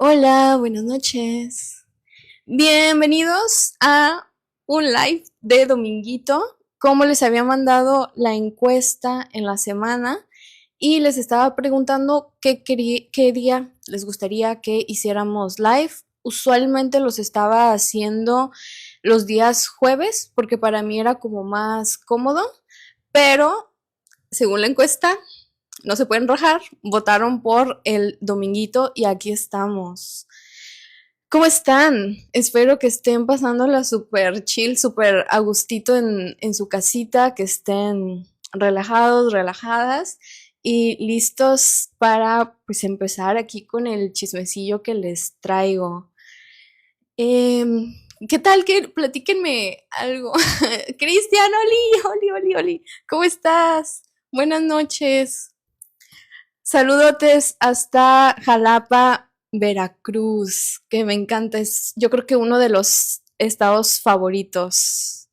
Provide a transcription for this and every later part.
Hola, buenas noches. Bienvenidos a un live de Dominguito. Como les había mandado la encuesta en la semana y les estaba preguntando qué día les gustaría que hiciéramos live. Usualmente los estaba haciendo los días jueves porque para mí era como más cómodo, pero según la encuesta no se pueden rajar, votaron por el Dominguito y aquí estamos. ¿Cómo están? Espero que estén pasándola súper chill, súper a gustito en su casita, que estén relajados, relajadas y listos para pues empezar aquí con el chismecillo que les traigo. Em, ¿Qué tal? Platíquenme algo. Cristian, Oli, ¿cómo estás? Buenas noches. Saludotes hasta Jalapa, Veracruz, que me encanta. Es, yo creo que uno de los estados favoritos.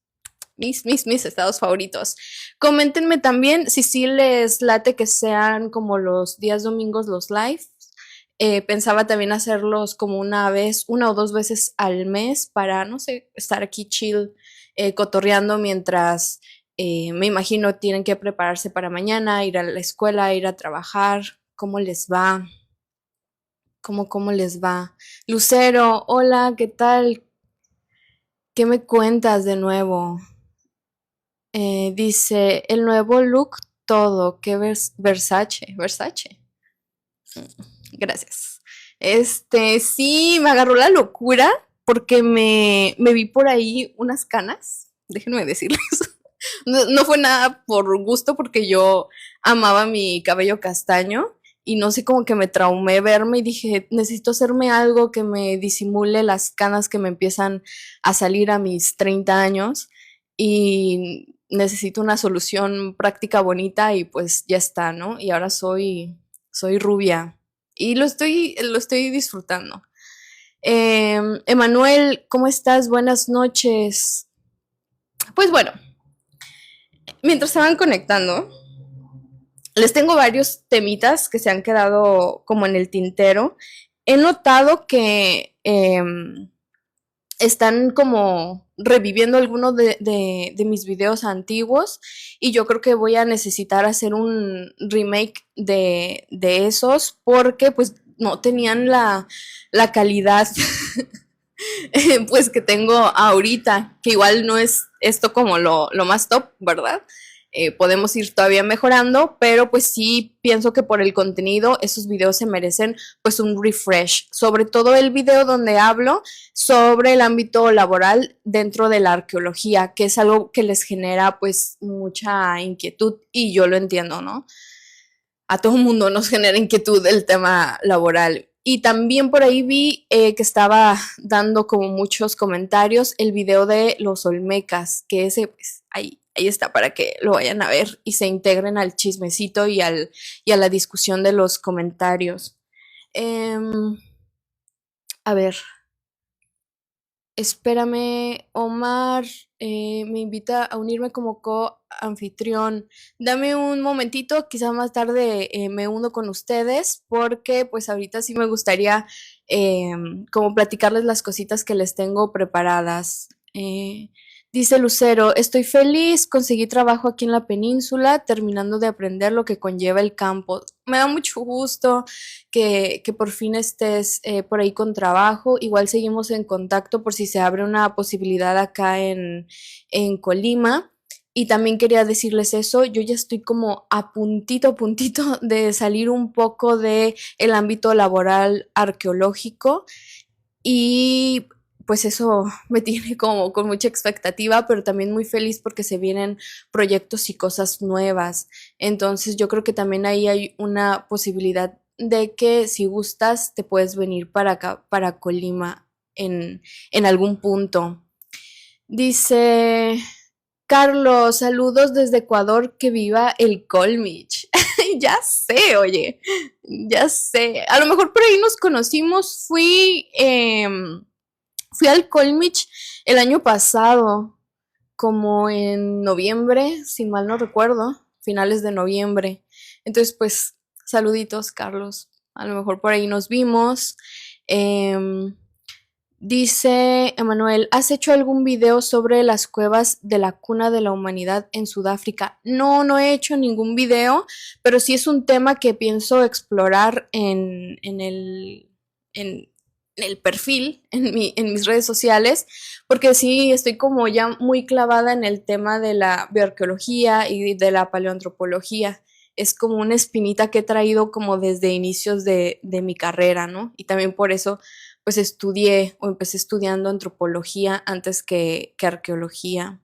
Mis estados favoritos. Coméntenme también si sí les late que sean como los días domingos los live. Pensaba también hacerlos como una o dos veces al mes para, no sé, estar aquí chill, cotorreando mientras me imagino tienen que prepararse para mañana, ir a la escuela, ir a trabajar. ¿Cómo les va? ¿Cómo les va? Lucero, hola, ¿qué tal? ¿Qué me cuentas de nuevo? Dice, el nuevo look, todo, ¿qué Versace? ¿Versace? Gracias. Sí, me agarró la locura porque me vi por ahí unas canas, déjenme decirles. No fue nada por gusto porque yo amaba mi cabello castaño y no sé, como que me traumé verme y dije, necesito hacerme algo que me disimule las canas que me empiezan a salir a mis 30 años y necesito una solución práctica bonita y pues ya está, ¿no? Y ahora soy rubia y lo estoy disfrutando. Emanuel, ¿cómo estás? Buenas noches. Pues bueno, mientras estaban conectando, les tengo varios temitas que se han quedado como en el tintero. He notado que están como reviviendo algunos de mis videos antiguos y yo creo que voy a necesitar hacer un remake de esos porque pues no tenían la calidad pues que tengo ahorita, que igual no es esto como lo más top, ¿verdad? Podemos ir todavía mejorando, pero pues sí pienso que por el contenido esos videos se merecen pues un refresh, sobre todo el video donde hablo sobre el ámbito laboral dentro de la arqueología, que es algo que les genera pues mucha inquietud y yo lo entiendo, ¿no? A todo el mundo nos genera inquietud el tema laboral. Y también por ahí vi que estaba dando como muchos comentarios el video de los Olmecas, que ese, pues, ahí está para que lo vayan a ver y se integren al chismecito y a la discusión de los comentarios. A ver, espérame, Omar me invita a unirme como co-anfitrión. Dame un momentito, quizá más tarde me uno con ustedes, porque pues ahorita sí me gustaría eh, como platicarles las cositas que les tengo preparadas. Dice Lucero, estoy feliz, conseguí trabajo aquí en la península, terminando de aprender lo que conlleva el campo. Me da mucho gusto que por fin estés por ahí con trabajo. Igual seguimos en contacto por si se abre una posibilidad acá en Colima. Y también quería decirles eso, yo ya estoy como a puntito de salir un poco de el ámbito laboral arqueológico y pues eso me tiene como con mucha expectativa, pero también muy feliz porque se vienen proyectos y cosas nuevas. Entonces yo creo que también ahí hay una posibilidad de que si gustas te puedes venir para acá, para Colima en algún punto. Dice Carlos, saludos desde Ecuador, que viva el Colmich. Ya sé, oye, ya sé. A lo mejor por ahí nos conocimos, fui al Colmich el año pasado, como en noviembre, si mal no recuerdo, finales de noviembre. Entonces, pues, saluditos, Carlos. A lo mejor por ahí nos vimos. Em, Dice Emanuel, ¿has hecho algún video sobre las cuevas de la cuna de la humanidad en Sudáfrica? No, no he hecho ningún video, pero sí es un tema que pienso explorar en el perfil, en mis redes sociales, porque sí estoy como ya muy clavada en el tema de la bioarqueología y de la paleoantropología. Es como una espinita que he traído como desde inicios de mi carrera, ¿no? Y también por eso pues estudié o empecé estudiando antropología antes que arqueología.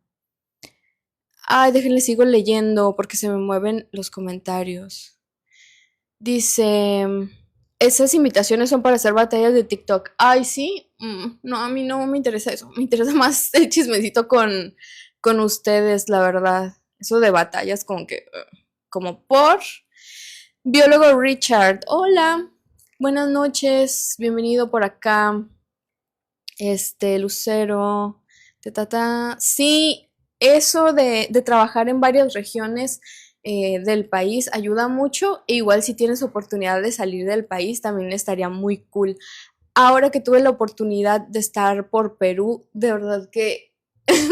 Ay, déjenle sigo leyendo porque se me mueven los comentarios. Dice, esas invitaciones son para hacer batallas de TikTok. Ay, sí, no, a mí no me interesa eso. Me interesa más el chismecito con ustedes, la verdad. Eso de batallas como que, como por... Biólogo Richard, hola, buenas noches, bienvenido por acá. Lucero, sí, eso de trabajar en varias regiones del país ayuda mucho, e igual si tienes oportunidad de salir del país también estaría muy cool. Ahora que tuve la oportunidad de estar por Perú, de verdad que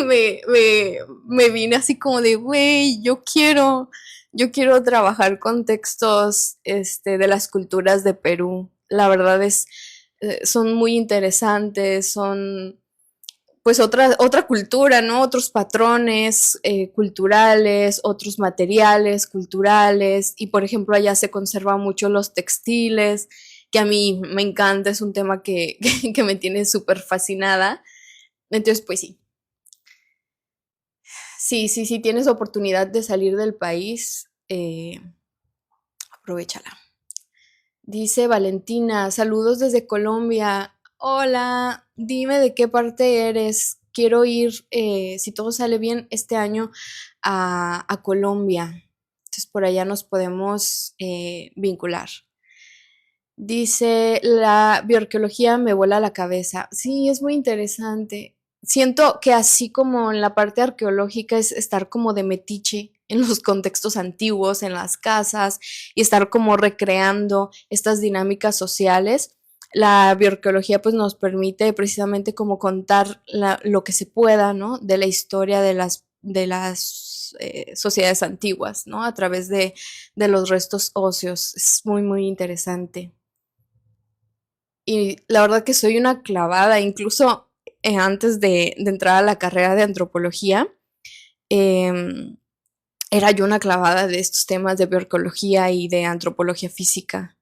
me vine así como de, güey, yo quiero trabajar con textos de las culturas de Perú. La verdad es, son muy interesantes, son pues otra cultura, ¿no? Otros patrones culturales, otros materiales culturales, y por ejemplo allá se conservan mucho los textiles, que a mí me encanta, es un tema que me tiene súper fascinada. Entonces, pues sí, sí, tienes oportunidad de salir del país, aprovechala. Dice Valentina, saludos desde Colombia. Hola, dime de qué parte eres. Quiero ir, si todo sale bien, este año a Colombia. Entonces por allá nos podemos vincular. Dice, la bioarqueología me vuela la cabeza. Sí, es muy interesante. Siento que así como en la parte arqueológica es estar como de metiche en los contextos antiguos, en las casas, y estar como recreando estas dinámicas sociales. La bioarqueología pues nos permite precisamente como contar lo que se pueda, ¿no? De la historia de las sociedades antiguas, ¿no? A través de los restos óseos. Es muy, muy interesante. Y la verdad que soy una clavada, incluso antes de entrar a la carrera de antropología, em, era yo una clavada de estos temas de bioarqueología y de antropología física.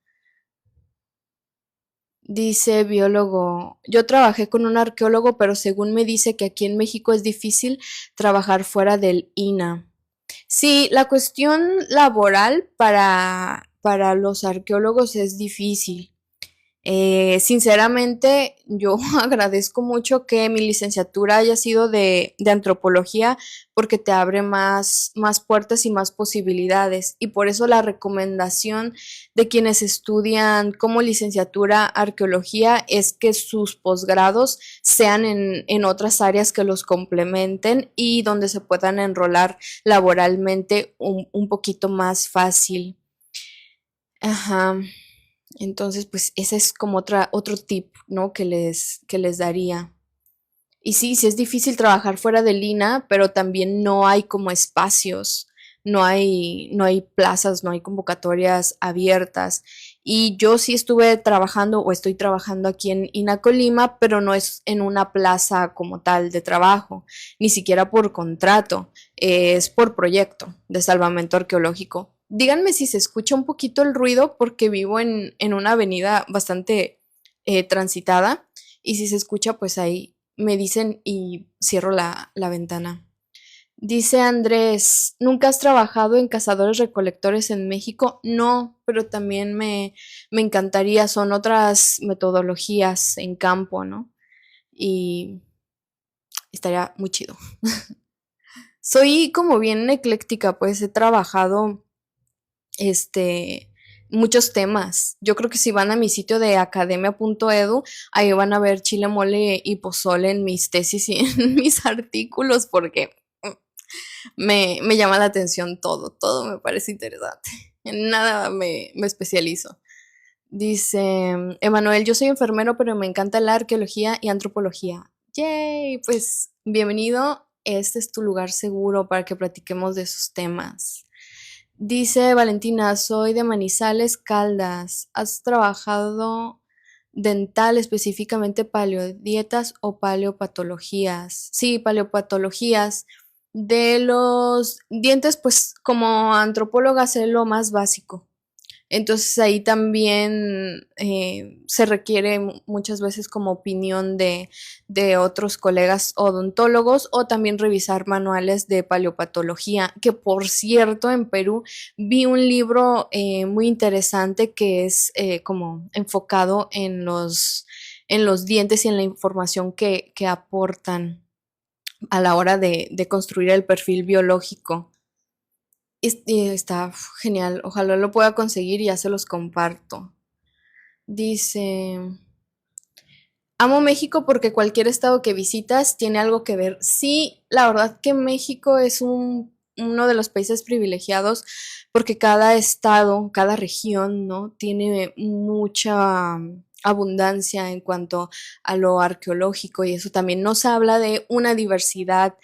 Dice biólogo, yo trabajé con un arqueólogo, pero según me dice que aquí en México es difícil trabajar fuera del INA. Sí, la cuestión laboral para los arqueólogos es difícil. Sinceramente, yo agradezco mucho que mi licenciatura haya sido de antropología porque te abre más puertas y más posibilidades. Y por eso la recomendación de quienes estudian como licenciatura arqueología es que sus posgrados sean en otras áreas que los complementen y donde se puedan enrolar laboralmente un poquito más fácil. Ajá. Entonces, pues ese es como otro tip, ¿no? Que les daría. Y sí, sí es difícil trabajar fuera de Lina, pero también no hay como espacios, no hay plazas, no hay convocatorias abiertas. Y yo sí estuve trabajando o estoy trabajando aquí en INA Colima, pero no es en una plaza como tal de trabajo, ni siquiera por contrato, es por proyecto de salvamento arqueológico. Díganme si se escucha un poquito el ruido porque vivo en una avenida bastante transitada, y si se escucha, pues ahí me dicen y cierro la ventana. Dice Andrés, ¿nunca has trabajado en cazadores recolectores en México? No, pero también me encantaría, son otras metodologías en campo, ¿no? Y estaría muy chido. Soy como bien ecléctica, pues he trabajado este, muchos temas. Yo creo que si van a mi sitio de academia.edu, ahí van a ver chile, mole y pozole en mis tesis y en mis artículos, porque me llama la atención todo me parece interesante. En nada me especializo. Dice Emanuel, yo soy enfermero, pero me encanta la arqueología y antropología. Yay, pues bienvenido. Este es tu lugar seguro para que platiquemos de esos temas. Dice Valentina, soy de Manizales, Caldas. ¿Has trabajado dental, específicamente paleodietas o paleopatologías? Sí, paleopatologías. De los dientes, pues como antropóloga sé lo más básico. Entonces ahí también se requiere muchas veces como opinión de otros colegas odontólogos o también revisar manuales de paleopatología, que por cierto en Perú vi un libro muy interesante que es como enfocado en los dientes y en la información que aportan a la hora de construir el perfil biológico. Y está genial, ojalá lo pueda conseguir y ya se los comparto. Dice, amo México porque cualquier estado que visitas tiene algo que ver. Sí, la verdad que México es uno de los países privilegiados porque cada estado, cada región, ¿no? Tiene mucha abundancia en cuanto a lo arqueológico y eso también nos habla de una diversidad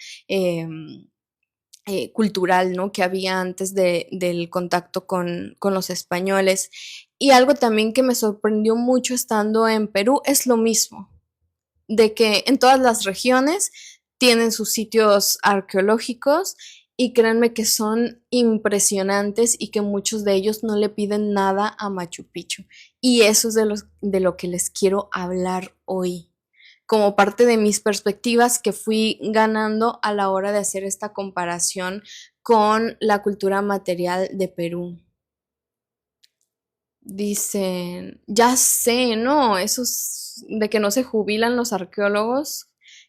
cultural, ¿no? Que había antes del contacto con los españoles. Y algo también que me sorprendió mucho estando en Perú es lo mismo, de que en todas las regiones tienen sus sitios arqueológicos y créanme que son impresionantes y que muchos de ellos no le piden nada a Machu Picchu. Y eso es de lo que les quiero hablar hoy como parte de mis perspectivas que fui ganando a la hora de hacer esta comparación con la cultura material de Perú. Dicen, ya sé, ¿no? Esos de que no se jubilan los arqueólogos,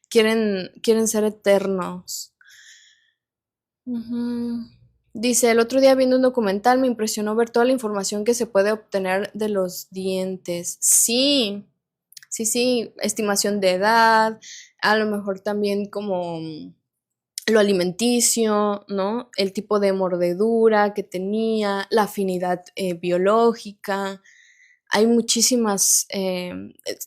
quieren ser eternos. Ujú. Dice, el otro día viendo un documental me impresionó ver toda la información que se puede obtener de los dientes. Sí, sí, sí, estimación de edad, a lo mejor también como lo alimenticio, ¿no? El tipo de mordedura que tenía, la afinidad biológica. Hay muchísimas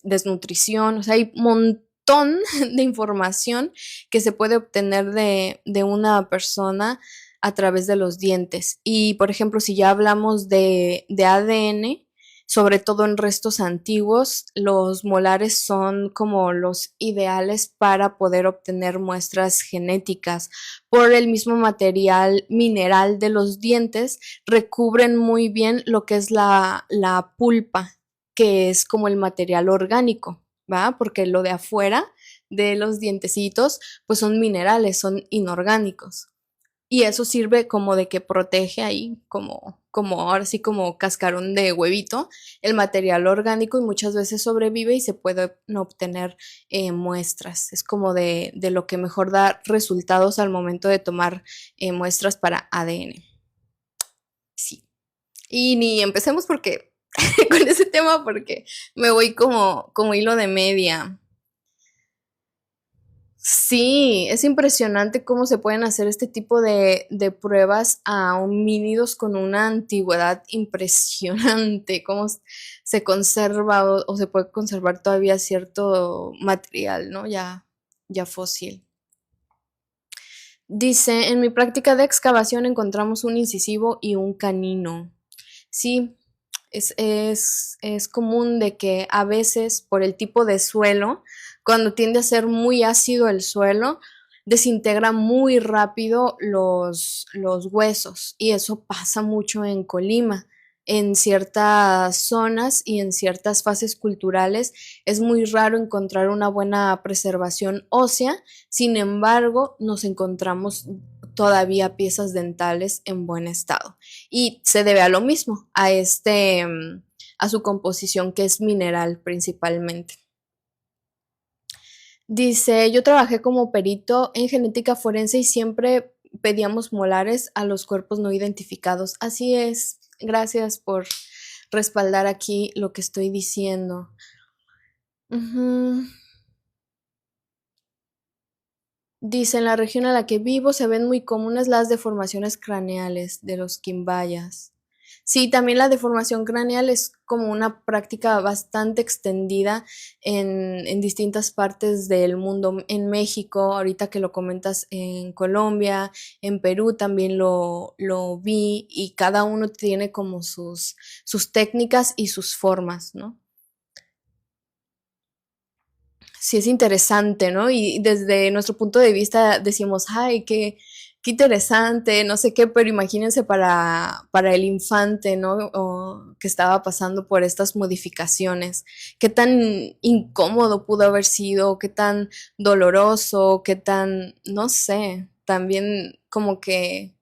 desnutrición, o sea, hay un montón de información que se puede obtener de una persona a través de los dientes. Y, por ejemplo, si ya hablamos de ADN, sobre todo en restos antiguos, los molares son como los ideales para poder obtener muestras genéticas. Por el mismo material mineral de los dientes, recubren muy bien lo que es la pulpa, que es como el material orgánico, ¿va? Porque lo de afuera de los dientecitos, pues son minerales, son inorgánicos. Y eso sirve como de que protege ahí, como ahora sí como cascarón de huevito, el material orgánico y muchas veces sobrevive y se pueden obtener muestras. Es como de lo que mejor da resultados al momento de tomar muestras para ADN. Sí. Y ni empecemos porque con ese tema porque me voy como hilo de media. Sí, es impresionante cómo se pueden hacer este tipo de pruebas a homínidos con una antigüedad impresionante, cómo se conserva o se puede conservar todavía cierto material, ¿no? Ya fósil. Dice, en mi práctica de excavación encontramos un incisivo y un canino. Sí, es común de que a veces por el tipo de suelo, cuando tiende a ser muy ácido el suelo, desintegra muy rápido los huesos y eso pasa mucho en Colima. En ciertas zonas y en ciertas fases culturales es muy raro encontrar una buena preservación ósea, sin embargo, nos encontramos todavía piezas dentales en buen estado y se debe a lo mismo, a su composición que es mineral principalmente. Dice, yo trabajé como perito en genética forense y siempre pedíamos molares a los cuerpos no identificados. Así es, gracias por respaldar aquí lo que estoy diciendo. Ujú. Dice, en la región en la que vivo se ven muy comunes las deformaciones craneales de los quimbayas. Sí, también la deformación craneal es como una práctica bastante extendida en distintas partes del mundo. En México, ahorita que lo comentas, en Colombia, en Perú también lo vi y cada uno tiene como sus técnicas y sus formas, ¿no? Sí es interesante, ¿no? Y desde nuestro punto de vista decimos, ay, qué interesante, no sé qué, pero imagínense para el infante, ¿no? O que estaba pasando por estas modificaciones, qué tan incómodo pudo haber sido, qué tan doloroso, qué tan, no sé, también como que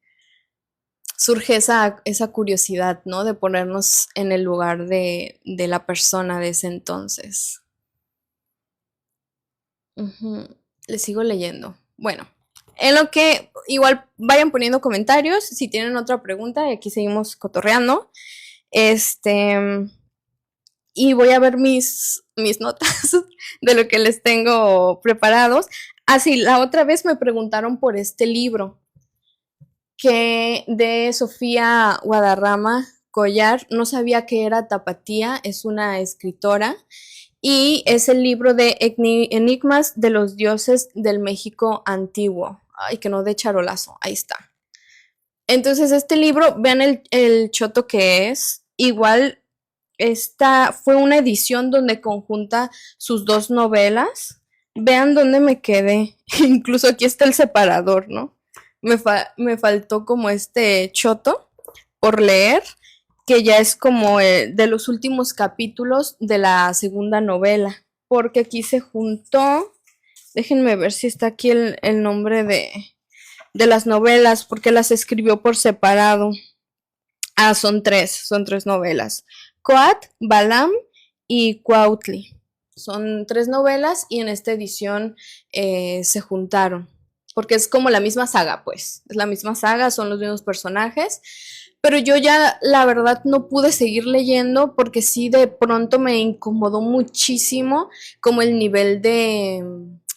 surge esa curiosidad, ¿no? De ponernos en el lugar de la persona de ese entonces. Ujú. Le sigo leyendo. Bueno, en lo que igual vayan poniendo comentarios, si tienen otra pregunta, y aquí seguimos cotorreando. Este, y voy a ver mis notas de lo que les tengo preparados. Así, la otra vez me preguntaron por este libro que de Sofía Guadarrama Collar, no sabía que era Tapatía, es una escritora y es el libro de Enigmas de los dioses del México antiguo. Ay, que no de charolazo, ahí está. Entonces, este libro, vean el choto que es. Igual, esta fue una edición donde conjunta sus dos novelas. Vean dónde me quedé. Incluso aquí está el separador, ¿no? Me faltó como este choto por leer, que ya es como de los últimos capítulos de la segunda novela, porque aquí se juntó, déjenme ver si está aquí el nombre de las novelas, porque las escribió por separado. Ah, son tres novelas. Coat, Balam y Cuautli. Son tres novelas y en esta edición se juntaron. Porque es como la misma saga, pues. Es la misma saga, son los mismos personajes. Pero yo ya, la verdad, no pude seguir leyendo porque sí de pronto me incomodó muchísimo como el nivel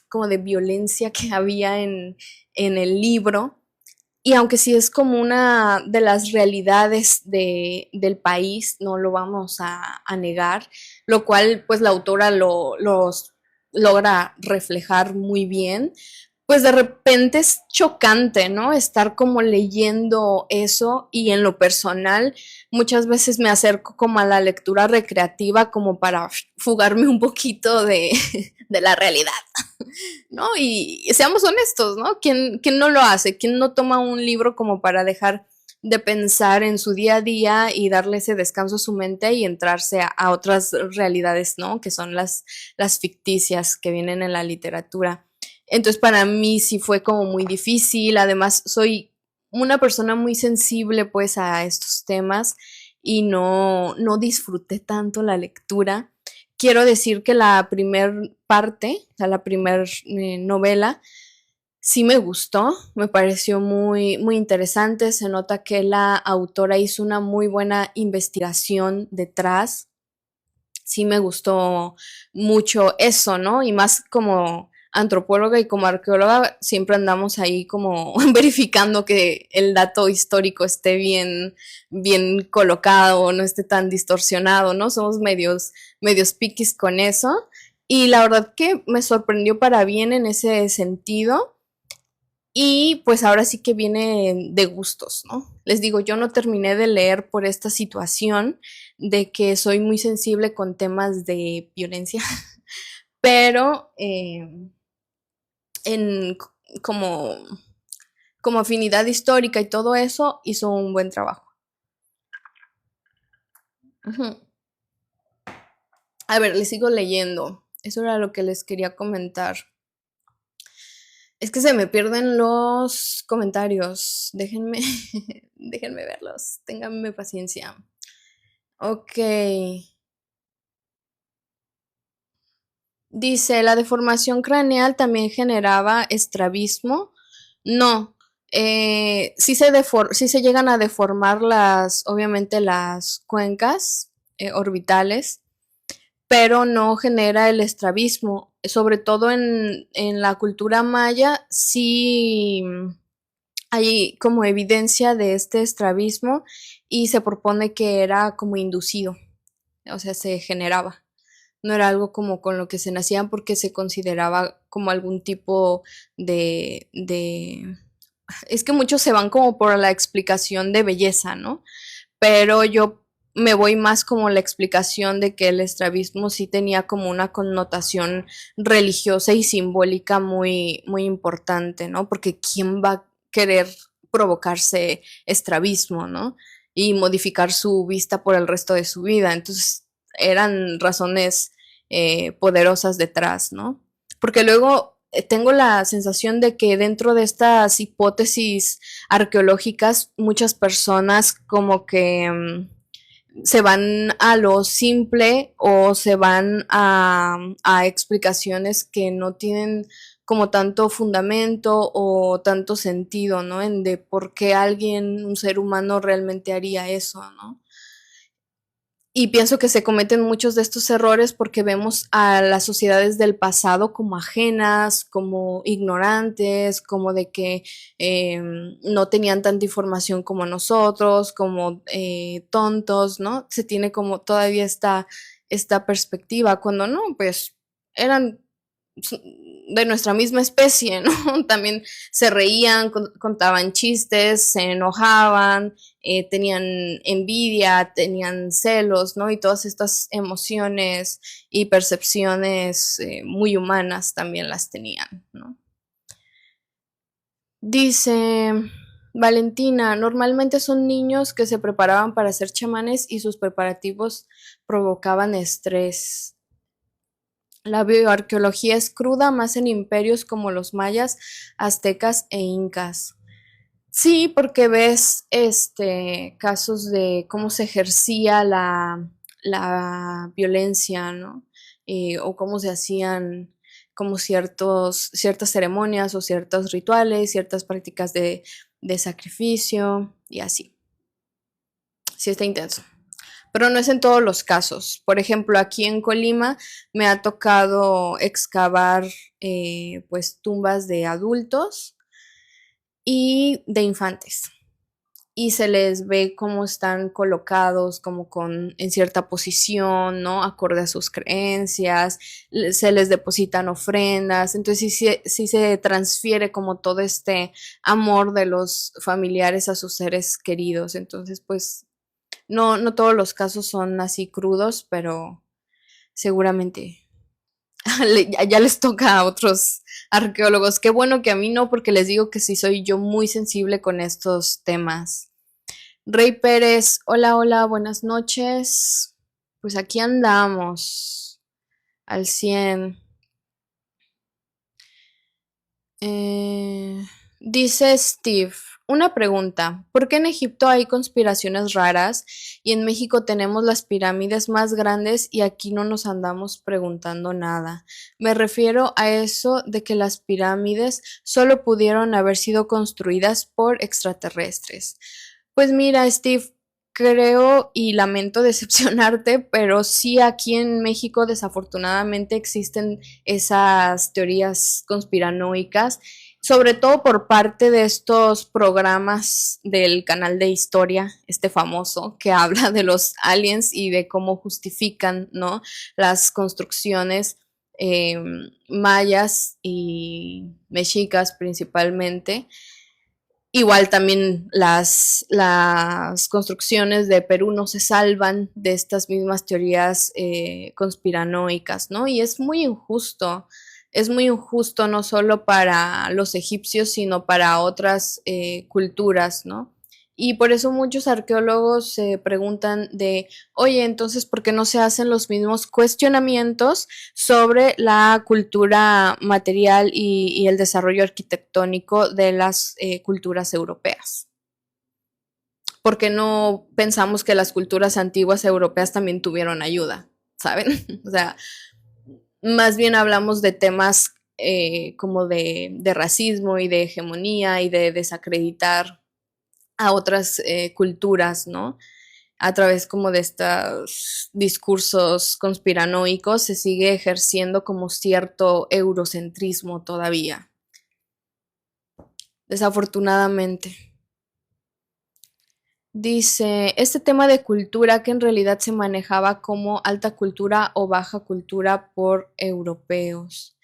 como de violencia que había en el libro y aunque sí es como una de las realidades del país, no lo vamos a negar, lo cual pues la autora los logra reflejar muy bien, pues de repente es chocante, ¿no? Estar como leyendo eso y en lo personal muchas veces me acerco como a la lectura recreativa como para fugarme un poquito de la realidad. ¿No? Y seamos honestos, ¿no? ¿Quién no lo hace? ¿Quién no toma un libro como para dejar de pensar en su día a día y darle ese descanso a su mente y entrarse a otras realidades, ¿no? Que son las ficticias que vienen en la literatura. Entonces para mí sí fue como muy difícil, además soy una persona muy sensible pues a estos temas y no disfruté tanto la lectura. Quiero decir que la primer parte, o sea, la primer novela, sí me gustó, me pareció muy interesante, se nota que la autora hizo una muy buena investigación detrás, sí me gustó mucho eso, ¿no? Y más como antropóloga y como arqueóloga, siempre andamos ahí como verificando que el dato histórico esté bien colocado, no esté tan distorsionado, ¿no? Somos medios piquis con eso. Y la verdad que me sorprendió para bien en ese sentido. Y pues ahora sí que viene de gustos, ¿no? Les digo, yo no terminé de leer por esta situación de que soy muy sensible con temas de violencia, pero en como, como afinidad histórica y todo eso hizo un buen trabajo. Ujú. A ver, les sigo leyendo. Eso era lo que les quería comentar. Es que se me pierden los comentarios. Déjenme, déjenme verlos. Ténganme paciencia. Ok. Dice, la deformación craneal también generaba estrabismo. No, sí se llegan a deformar obviamente las cuencas orbitales, pero no genera el estrabismo. Sobre todo en la cultura maya, sí hay como evidencia de este estrabismo y se propone que era como inducido, o sea, se generaba. No era algo como con lo que se nacían porque se consideraba como algún tipo de... Es que muchos se van como por la explicación de belleza, ¿no? Pero yo me voy más como la explicación de que el estrabismo sí tenía como una connotación religiosa y simbólica muy, muy importante, ¿no? Porque ¿quién va a querer provocarse estrabismo, ¿no? Y modificar su vista por el resto de su vida. Entonces eran razones poderosas detrás, ¿no? Porque luego tengo la sensación de que dentro de estas hipótesis arqueológicas, muchas personas como que se van a lo simple o se van a explicaciones que no tienen como tanto fundamento o tanto sentido, ¿no? En de por qué alguien, un ser humano realmente haría eso, ¿no? Y pienso que se cometen muchos de estos errores porque vemos a las sociedades del pasado como ajenas, como ignorantes, como de que no tenían tanta información como nosotros, como tontos, ¿no? Se tiene como todavía esta perspectiva, cuando no, pues eran de nuestra misma especie, ¿no? También se reían, contaban chistes, se enojaban, tenían envidia, tenían celos, ¿no? Y todas estas emociones y percepciones muy humanas también las tenían, ¿no? Dice Valentina, normalmente son niños que se preparaban para ser chamanes y sus preparativos provocaban estrés. La bioarqueología es cruda más en imperios como los mayas, aztecas e incas. Sí, porque ves casos de cómo se ejercía la violencia, ¿no? O cómo se hacían como ciertas ceremonias o ciertos rituales, ciertas prácticas de sacrificio y así. Sí, está intenso. Pero no es en todos los casos. Por ejemplo, aquí en Colima me ha tocado excavar pues tumbas de adultos y de infantes. Y se les ve cómo están colocados, como en cierta posición, ¿no? Acorde a sus creencias, se les depositan ofrendas, entonces sí se transfiere como todo este amor de los familiares a sus seres queridos. Entonces, pues, no todos los casos son así crudos, pero seguramente ya les toca a otros arqueólogos. Qué bueno que a mí no, porque les digo que sí soy yo muy sensible con estos temas. Rey Pérez, hola, hola, buenas noches. Pues aquí andamos al 100. Dice Steve, una pregunta, ¿por qué en Egipto hay conspiraciones raras y en México tenemos las pirámides más grandes y aquí no nos andamos preguntando nada? Me refiero a eso de que las pirámides solo pudieron haber sido construidas por extraterrestres. Pues mira, Steve, creo y lamento decepcionarte, pero sí aquí en México desafortunadamente existen esas teorías conspiranoicas, sobre todo por parte de estos programas del canal de historia, este famoso, que habla de los aliens y de cómo justifican, ¿no? Las construcciones eh, mayas y mexicas principalmente. Igual también las construcciones de Perú no se salvan de estas mismas teorías conspiranoicas, ¿no? Y es muy injusto no solo para los egipcios, sino para otras culturas, ¿no? Y por eso muchos arqueólogos se preguntan de, oye, entonces, ¿por qué no se hacen los mismos cuestionamientos sobre la cultura material y el desarrollo arquitectónico de las culturas europeas? ¿Por qué no pensamos que las culturas antiguas europeas también tuvieron ayuda? ¿Saben? O sea, más bien hablamos de temas como de racismo y de hegemonía y de desacreditar a otras culturas, ¿no? A través como de estos discursos conspiranoicos se sigue ejerciendo como cierto eurocentrismo todavía, desafortunadamente. Dice, este tema de cultura que en realidad se manejaba como alta cultura o baja cultura por europeos.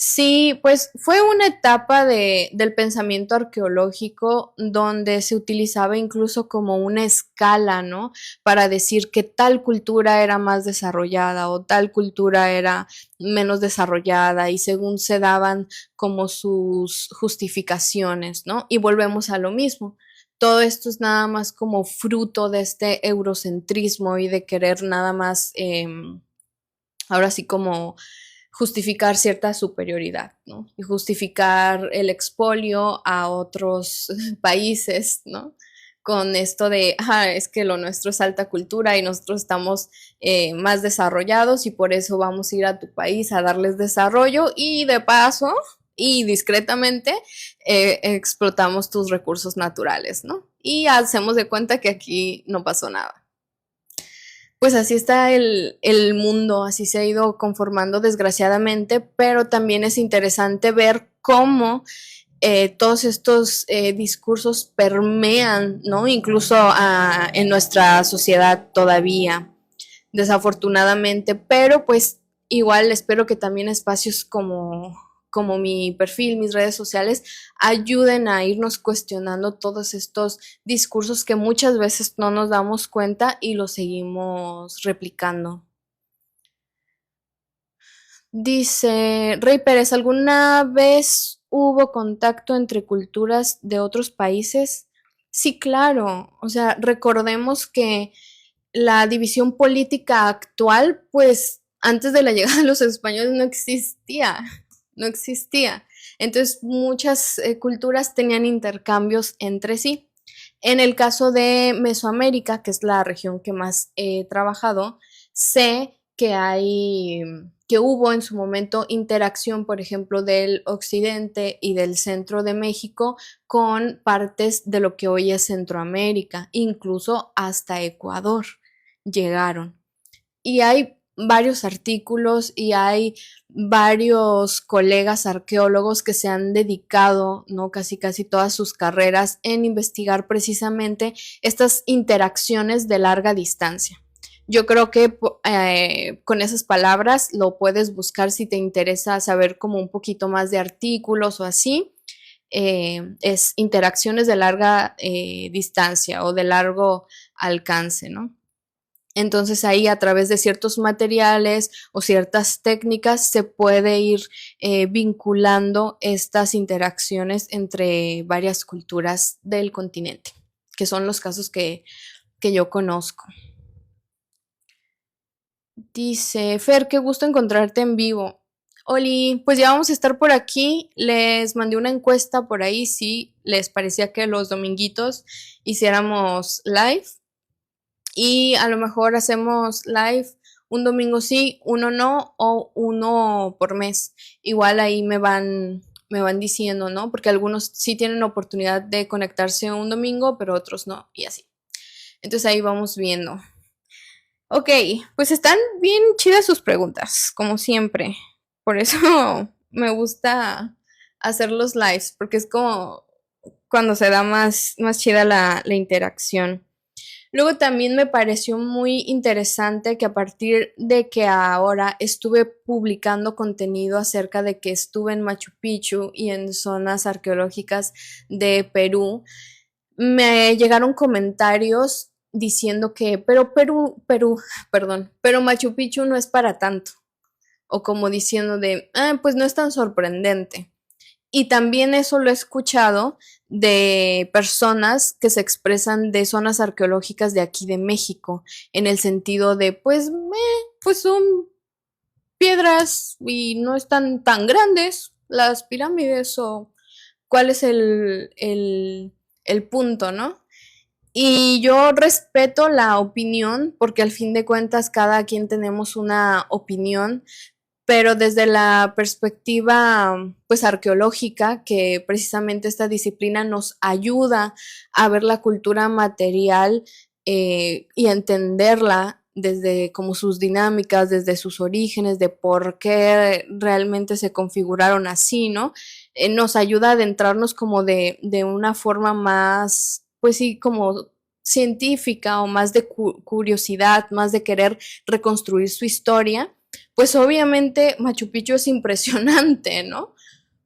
Sí, pues fue una etapa del pensamiento arqueológico donde se utilizaba incluso como una escala, ¿no? Para decir que tal cultura era más desarrollada o tal cultura era menos desarrollada y según se daban como sus justificaciones, ¿no? Y volvemos a lo mismo. Todo esto es nada más como fruto de este eurocentrismo y de querer nada más, ahora sí como justificar cierta superioridad, ¿no? Y justificar el expolio a otros países, ¿no? Con esto de, es que lo nuestro es alta cultura y nosotros estamos más desarrollados y por eso vamos a ir a tu país a darles desarrollo y de paso y discretamente explotamos tus recursos naturales, ¿no? Y hacemos de cuenta que aquí no pasó nada. Pues así está el mundo, así se ha ido conformando desgraciadamente, pero también es interesante ver cómo todos estos discursos permean, ¿no? Incluso en nuestra sociedad todavía, desafortunadamente, pero pues igual espero que también espacios como mi perfil, mis redes sociales, ayuden a irnos cuestionando todos estos discursos que muchas veces no nos damos cuenta y los seguimos replicando. Dice Rey Pérez, ¿alguna vez hubo contacto entre culturas de otros países? Sí, claro. O sea, recordemos que la división política actual, pues antes de la llegada de los españoles no existía, no existía. Entonces muchas culturas tenían intercambios entre sí. En el caso de Mesoamérica, que es la región que más he trabajado, sé que hubo en su momento interacción, por ejemplo, del occidente y del centro de México con partes de lo que hoy es Centroamérica, incluso hasta Ecuador llegaron. Y hay varios artículos y hay varios colegas arqueólogos que se han dedicado, ¿no? Casi todas sus carreras en investigar precisamente estas interacciones de larga distancia. Yo creo que con esas palabras lo puedes buscar si te interesa saber como un poquito más de artículos o así. Es interacciones de larga distancia o de largo alcance, ¿no? Entonces ahí a través de ciertos materiales o ciertas técnicas se puede ir vinculando estas interacciones entre varias culturas del continente, que son los casos que yo conozco. Dice Fer, qué gusto encontrarte en vivo. Oli, pues ya vamos a estar por aquí. Les mandé una encuesta por ahí si les parecía que los dominguitos hiciéramos live y a lo mejor hacemos live un domingo sí, uno no o uno por mes. Igual ahí me van diciendo, ¿no? Porque algunos sí tienen oportunidad de conectarse un domingo, pero otros no, y así. Entonces ahí vamos viendo. Ok, pues están bien chidas sus preguntas, como siempre. Por eso me gusta hacer los lives, porque es como cuando se da más chida la interacción. Luego también me pareció muy interesante que a partir de que ahora estuve publicando contenido acerca de que estuve en Machu Picchu y en zonas arqueológicas de Perú, me llegaron comentarios diciendo que, pero perdón, pero Machu Picchu no es para tanto. O como diciendo de, pues no es tan sorprendente. Y también eso lo he escuchado de personas que se expresan de zonas arqueológicas de aquí de México, en el sentido de, pues son piedras y no están tan grandes las pirámides o cuál es el punto, ¿no? Y yo respeto la opinión porque al fin de cuentas cada quien tenemos una opinión, pero desde la perspectiva pues arqueológica, que precisamente esta disciplina nos ayuda a ver la cultura material y a entenderla desde como sus dinámicas, desde sus orígenes, de por qué realmente se configuraron así, ¿no? Nos ayuda a adentrarnos como de una forma más, pues sí, como científica o más de curiosidad, más de querer reconstruir su historia, pues obviamente Machu Picchu es impresionante, ¿no?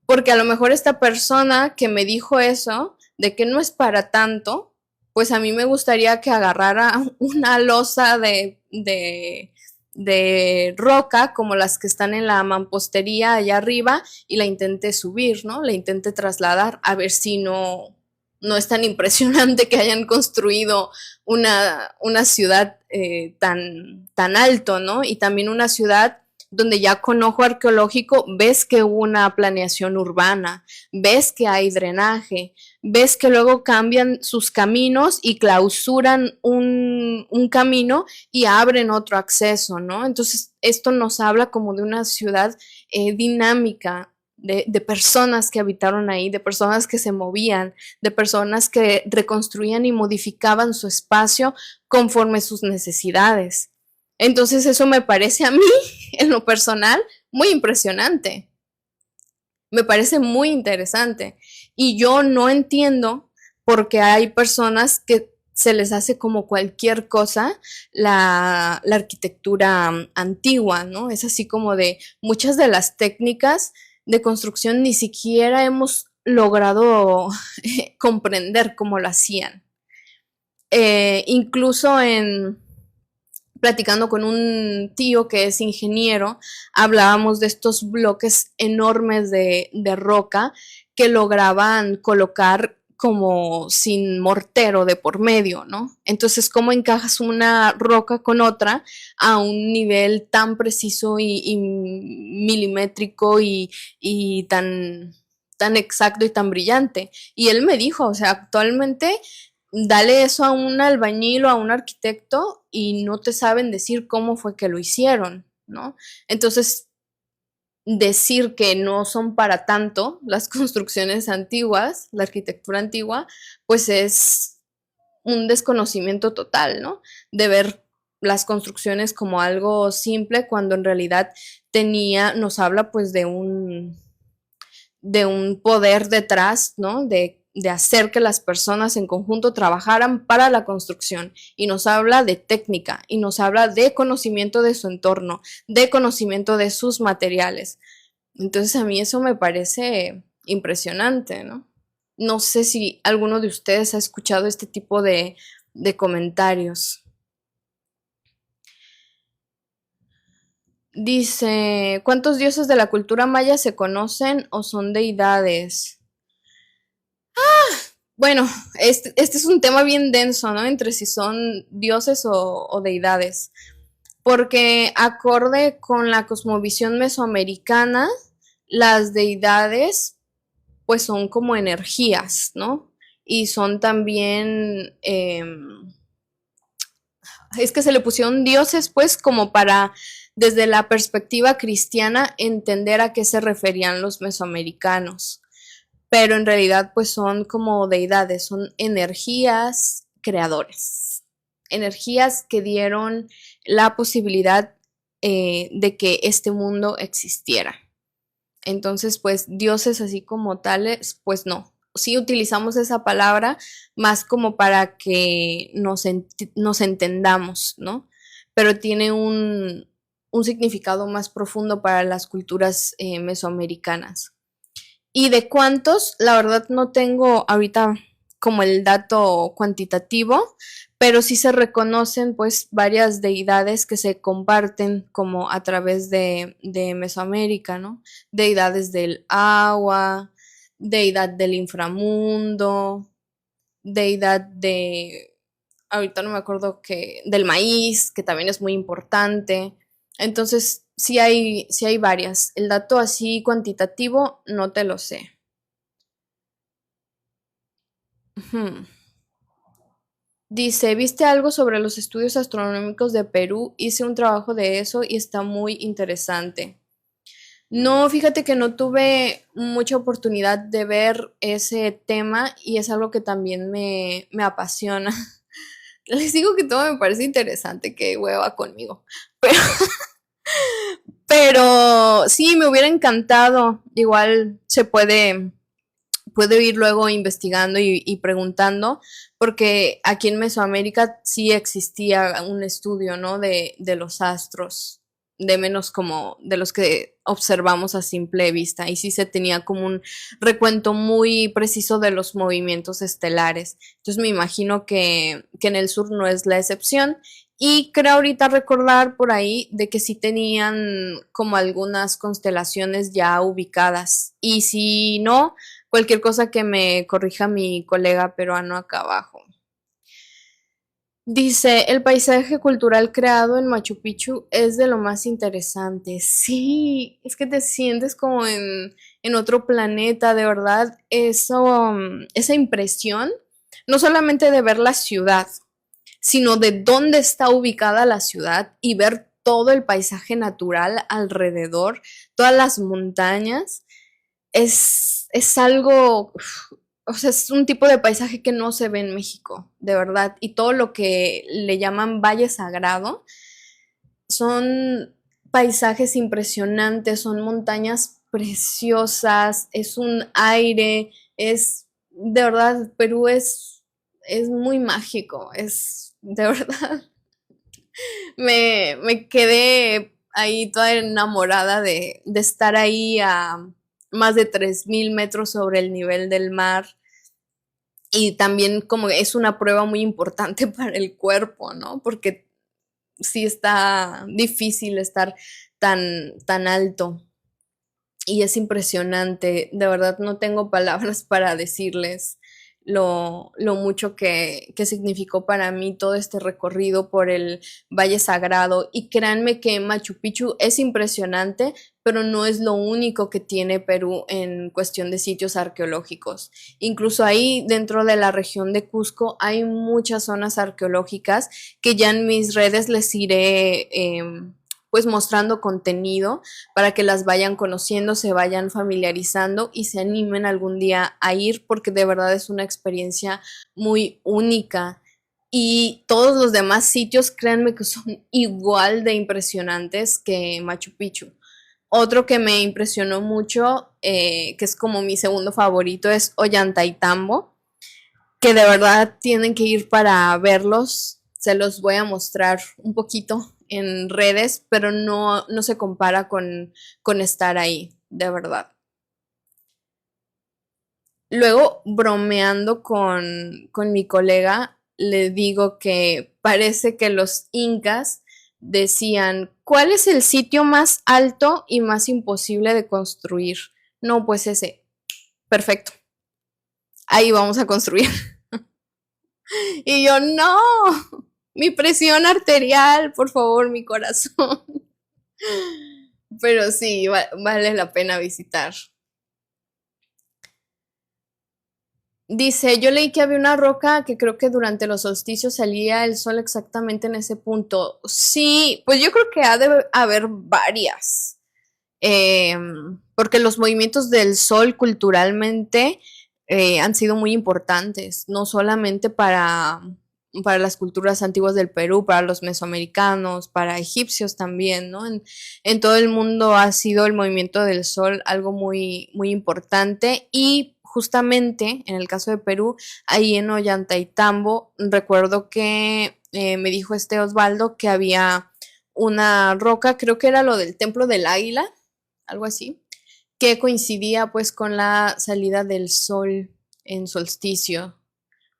Porque a lo mejor esta persona que me dijo eso, de que no es para tanto, pues a mí me gustaría que agarrara una losa de roca como las que están en la mampostería allá arriba y la intenté subir, ¿no? La intenté trasladar a ver si no es tan impresionante que hayan construido una ciudad tan alto, ¿no? Y también una ciudad donde ya con ojo arqueológico ves que hubo una planeación urbana, ves que hay drenaje, ves que luego cambian sus caminos y clausuran un camino y abren otro acceso, ¿no? Entonces, esto nos habla como de una ciudad dinámica, de personas que habitaron ahí, de personas que se movían, de personas que reconstruían y modificaban su espacio conforme sus necesidades. Entonces eso me parece a mí, en lo personal, muy impresionante. Me parece muy interesante. Y yo no entiendo por qué hay personas que se les hace como cualquier cosa la arquitectura antigua, ¿no? Es así como de muchas de las técnicas de construcción ni siquiera hemos logrado comprender cómo lo hacían. Incluso platicando con un tío que es ingeniero, hablábamos de estos bloques enormes de roca que lograban colocar como sin mortero de por medio, ¿no? Entonces, ¿cómo encajas una roca con otra a un nivel tan preciso y milimétrico y tan exacto y tan brillante? Y él me dijo, o sea, actualmente dale eso a un albañil o a un arquitecto y no te saben decir cómo fue que lo hicieron, ¿no? Entonces, decir que no son para tanto las construcciones antiguas, la arquitectura antigua, pues es un desconocimiento total, ¿no? De ver las construcciones como algo simple cuando en realidad nos habla pues de un poder detrás, ¿no? De hacer que las personas en conjunto trabajaran para la construcción. Y nos habla de técnica, y nos habla de conocimiento de su entorno, de conocimiento de sus materiales. Entonces a mí eso me parece impresionante, ¿no? No sé si alguno de ustedes ha escuchado este tipo de comentarios. Dice, ¿cuántos dioses de la cultura maya se conocen o son deidades? Bueno, este es un tema bien denso, ¿no? Entre si son dioses o deidades. Porque acorde con la cosmovisión mesoamericana, las deidades pues son como energías, ¿no? Y son también, es que se le pusieron dioses pues como para, desde la perspectiva cristiana, entender a qué se referían los mesoamericanos. Pero en realidad pues son como deidades, son energías creadores, energías que dieron la posibilidad de que este mundo existiera. Entonces pues dioses así como tales, pues no. Sí utilizamos esa palabra más como para que nos entendamos, ¿no? Pero tiene un significado más profundo para las culturas mesoamericanas. Y de cuántos, la verdad no tengo ahorita como el dato cuantitativo, pero sí se reconocen pues varias deidades que se comparten como a través de Mesoamérica, ¿no? Deidades del agua, deidad del inframundo, deidad ahorita no me acuerdo del maíz, que también es muy importante. Entonces, sí hay varias. El dato así cuantitativo no te lo sé. Ujú. Dice, ¿viste algo sobre los estudios astronómicos de Perú? Hice un trabajo de eso y está muy interesante. No, fíjate que no tuve mucha oportunidad de ver ese tema y es algo que también me apasiona. Les digo que todo me parece interesante, que hueva conmigo. Pero, pero sí, me hubiera encantado. Igual se puede Puedo ir luego investigando y preguntando, porque aquí en Mesoamérica sí existía un estudio, ¿no? De los astros, de menos como de los que observamos a simple vista, y sí se tenía como un recuento muy preciso de los movimientos estelares. Entonces me imagino que en el sur no es la excepción. Y creo ahorita recordar por ahí de que sí tenían como algunas constelaciones ya ubicadas. Y si no, cualquier cosa que me corrija mi colega peruano acá abajo. Dice, el paisaje cultural creado en Machu Picchu es de lo más interesante. Sí, es que te sientes como en otro planeta, de verdad. Eso, esa impresión, no solamente de ver la ciudad, sino de dónde está ubicada la ciudad y ver todo el paisaje natural alrededor, todas las montañas, es algo, o sea, es un tipo de paisaje que no se ve en México, de verdad. Y todo lo que le llaman Valle Sagrado son paisajes impresionantes, son montañas preciosas, es un aire, es, de verdad, Perú es muy mágico, es, de verdad, me quedé ahí toda enamorada de estar ahí a más de 3000 metros sobre el nivel del mar. Y también como es una prueba muy importante para el cuerpo, ¿no? Porque sí está difícil estar tan alto. Y es impresionante, de verdad no tengo palabras para decirles lo mucho que significó para mí todo este recorrido por el Valle Sagrado. Y créanme que Machu Picchu es impresionante, pero no es lo único que tiene Perú en cuestión de sitios arqueológicos. Incluso ahí dentro de la región de Cusco hay muchas zonas arqueológicas que ya en mis redes les iré pues mostrando contenido para que las vayan conociendo, se vayan familiarizando y se animen algún día a ir, porque de verdad es una experiencia muy única. Y todos los demás sitios, créanme que son igual de impresionantes que Machu Picchu. Otro que me impresionó mucho, que es como mi segundo favorito, es Ollantaytambo, que de verdad tienen que ir para verlos. Se los voy a mostrar un poquito en redes, pero no se compara con estar ahí, de verdad. Luego, bromeando con mi colega, le digo que parece que los incas decían, ¿cuál es el sitio más alto y más imposible de construir? No, pues ese, perfecto, ahí vamos a construir. Y yo, no, mi presión arterial, por favor, mi corazón. Pero sí, vale la pena visitar. Dice, yo leí que había una roca que creo que durante los solsticios salía el sol exactamente en ese punto. Sí, pues yo creo que ha de haber varias. Porque los movimientos del sol culturalmente han sido muy importantes, no solamente para las culturas antiguas del Perú, para los mesoamericanos, para egipcios también, ¿no? En todo el mundo ha sido el movimiento del sol algo muy, muy importante. Y justamente en el caso de Perú, ahí en Ollantaytambo, recuerdo que me dijo este Osvaldo que había una roca, creo que era lo del Templo del Águila, algo así, que coincidía pues con la salida del sol en solsticio.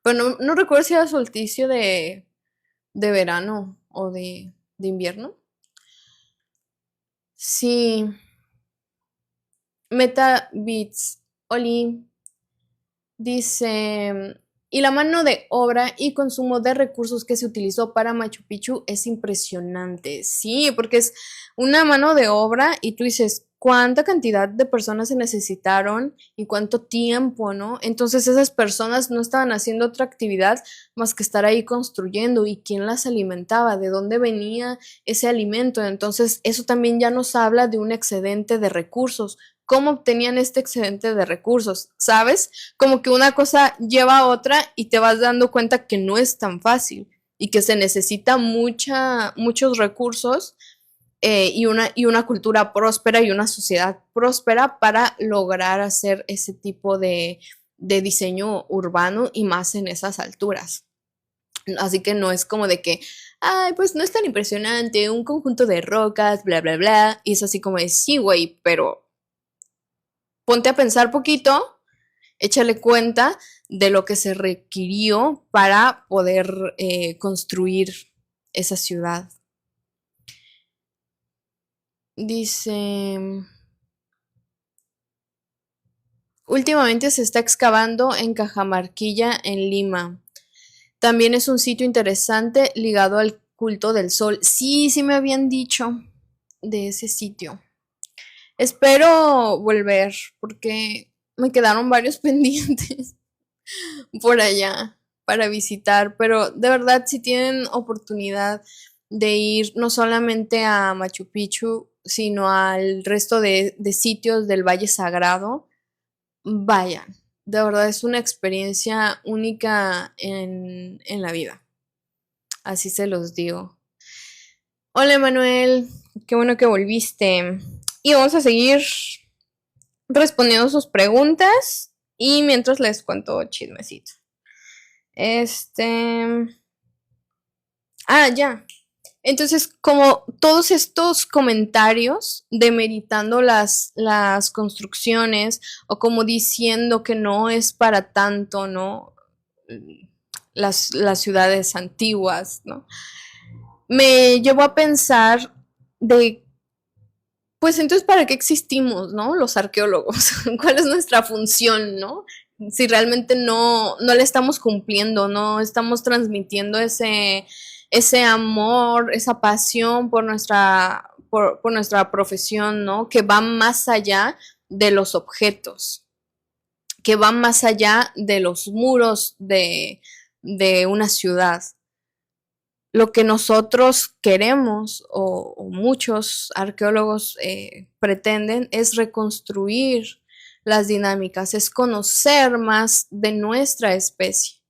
Pero no recuerdo si era solsticio de verano o de invierno. Sí, Meta Beats, Oli, dice, y la mano de obra y consumo de recursos que se utilizó para Machu Picchu es impresionante. Sí, porque es una mano de obra y tú dices, ¿cuánta cantidad de personas se necesitaron y cuánto tiempo, no? Entonces esas personas no estaban haciendo otra actividad más que estar ahí construyendo. ¿Y quién las alimentaba? ¿De dónde venía ese alimento? Entonces eso también ya nos habla de un excedente de recursos. ¿Cómo obtenían este excedente de recursos? ¿Sabes? Como que una cosa lleva a otra y te vas dando cuenta que no es tan fácil y que se necesita muchos recursos y una cultura próspera y una sociedad próspera para lograr hacer ese tipo de diseño urbano y más en esas alturas. Así que no es como de que, ay, pues no es tan impresionante, un conjunto de rocas, bla, bla, bla. Y es así como de, sí, güey, pero ponte a pensar poquito, échale cuenta de lo que se requirió para poder construir esa ciudad. Dice, últimamente se está excavando en Cajamarquilla, en Lima. También es un sitio interesante ligado al culto del sol. Sí, sí me habían dicho de ese sitio. Espero volver porque me quedaron varios pendientes por allá para visitar, pero de verdad si tienen oportunidad de ir no solamente a Machu Picchu, sino al resto de sitios del Valle Sagrado, vayan. De verdad es una experiencia única en la vida. Así se los digo. Hola Manuel, qué bueno que volviste. Y vamos a seguir respondiendo sus preguntas y mientras les cuento chismecito. Este... Ah, ya. Entonces, como todos estos comentarios demeritando las construcciones o como diciendo que no es para tanto, ¿no? Las ciudades antiguas, ¿no? Me llevó a pensar de, pues entonces, ¿para qué existimos, no? Los arqueólogos. ¿Cuál es nuestra función, no? Si realmente no le estamos cumpliendo, no estamos transmitiendo ese amor, esa pasión por nuestra profesión, ¿no? Que va más allá de los objetos, que va más allá de los muros de una ciudad. Lo que nosotros queremos o muchos arqueólogos pretenden es reconstruir las dinámicas, es conocer más de nuestra especie,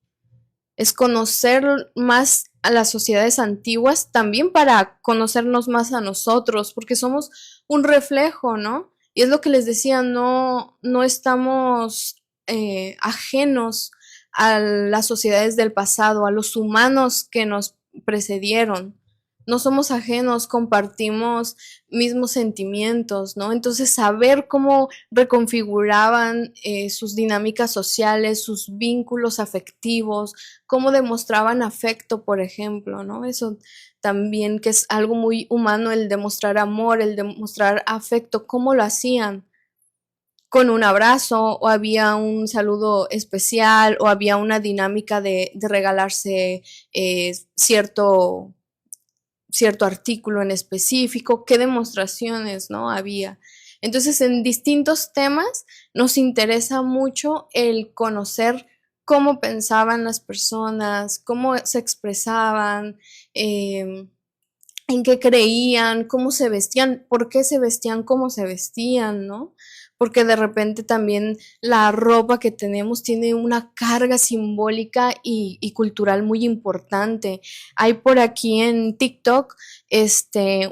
es conocer más a las sociedades antiguas también para conocernos más a nosotros, porque somos un reflejo, ¿no? Y es lo que les decía, no estamos ajenos a las sociedades del pasado, a los humanos que nos precedieron. No somos ajenos, compartimos mismos sentimientos, ¿no? Entonces, saber cómo reconfiguraban sus dinámicas sociales, sus vínculos afectivos, cómo demostraban afecto, por ejemplo, ¿no? Eso también que es algo muy humano, el demostrar amor, el demostrar afecto, cómo lo hacían, con un abrazo o había un saludo especial o había una dinámica de regalarse cierto artículo en específico, qué demostraciones, ¿no? Había. Entonces, en distintos temas nos interesa mucho el conocer cómo pensaban las personas, cómo se expresaban, en qué creían, cómo se vestían, por qué se vestían como se vestían, ¿no? Porque de repente también la ropa que tenemos tiene una carga simbólica y cultural muy importante. Hay por aquí en TikTok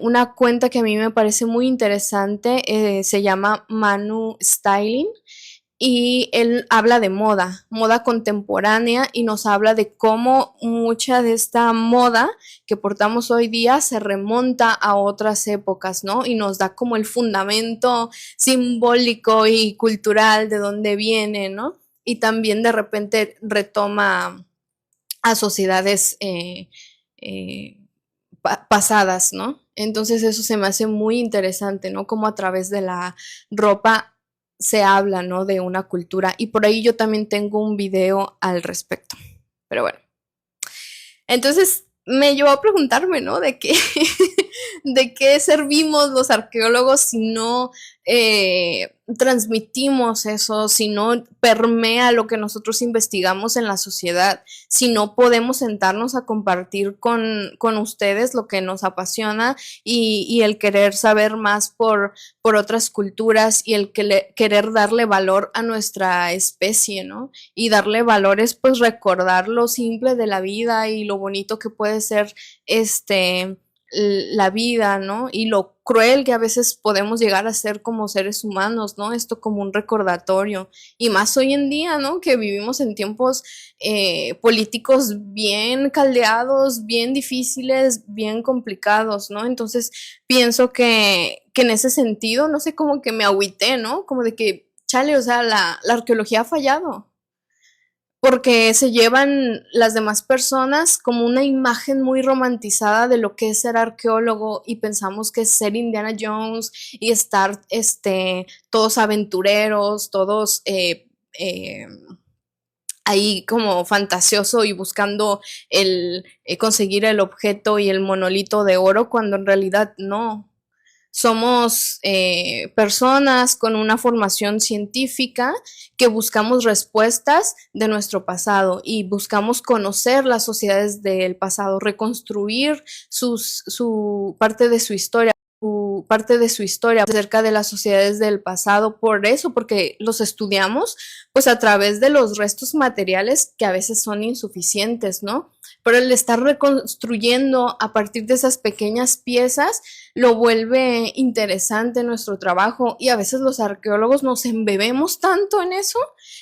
una cuenta que a mí me parece muy interesante, se llama Manu Styling y él habla de moda contemporánea y nos habla de cómo mucha de esta moda que portamos hoy día se remonta a otras épocas, ¿no? Y nos da como el fundamento simbólico y cultural de dónde viene, ¿no? Y también de repente retoma a sociedades pasadas, ¿no? Entonces eso se me hace muy interesante, ¿no? Como a través de la ropa se habla, ¿no? De una cultura. Y por ahí yo también tengo un video al respecto. Pero bueno. Entonces me llevó a preguntarme, ¿no? De qué, de qué servimos los arqueólogos si no transmitimos eso, si no permea lo que nosotros investigamos en la sociedad, si no podemos sentarnos a compartir con ustedes lo que nos apasiona y el querer saber más por otras culturas y el querer darle valor a nuestra especie, ¿no? Y darle valores, pues recordar lo simple de la vida y lo bonito que puede ser la vida, ¿no? Y lo cruel que a veces podemos llegar a ser como seres humanos, ¿no? Esto como un recordatorio. Y más hoy en día, ¿no? Que vivimos en tiempos políticos bien caldeados, bien difíciles, bien complicados, ¿no? Entonces pienso que en ese sentido, no sé, como que me agüité, ¿no? Como de que, chale, o sea, la arqueología ha fallado porque se llevan las demás personas como una imagen muy romantizada de lo que es ser arqueólogo y pensamos que es ser Indiana Jones y estar todos aventureros, todos ahí como fantasioso y buscando el conseguir el objeto y el monolito de oro cuando en realidad no. Somos personas con una formación científica que buscamos respuestas de nuestro pasado y buscamos conocer las sociedades del pasado, reconstruir su parte de su historia parte de su historia acerca de las sociedades del pasado, por eso, porque los estudiamos pues a través de los restos materiales que a veces son insuficientes, ¿no? Pero el estar reconstruyendo a partir de esas pequeñas piezas lo vuelve interesante nuestro trabajo y a veces los arqueólogos nos embebemos tanto en eso,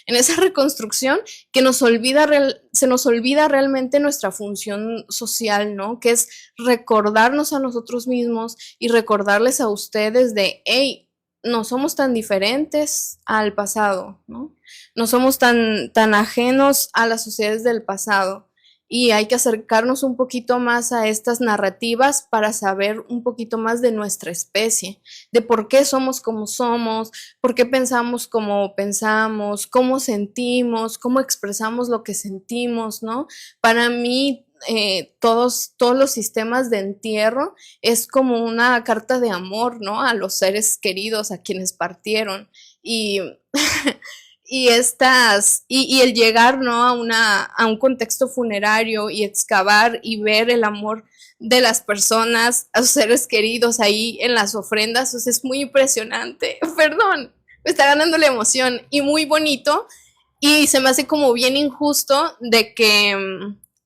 en esa reconstrucción, que se nos olvida realmente nuestra función social, ¿no? Que es recordarnos a nosotros mismos y recordarles a ustedes de, hey, no somos tan diferentes al pasado, ¿no? No somos tan ajenos a las sociedades del pasado y hay que acercarnos un poquito más a estas narrativas para saber un poquito más de nuestra especie, de por qué somos como somos, por qué pensamos como pensamos, cómo sentimos, cómo expresamos lo que sentimos, ¿no? Para mí, todos los sistemas de entierro es como una carta de amor, ¿no? A los seres queridos, a quienes partieron. Y y el llegar, ¿no? A un contexto funerario y excavar y ver el amor de las personas, a sus seres queridos ahí en las ofrendas, pues es muy impresionante. Perdón, me está ganando la emoción y muy bonito. Y se me hace como bien injusto de que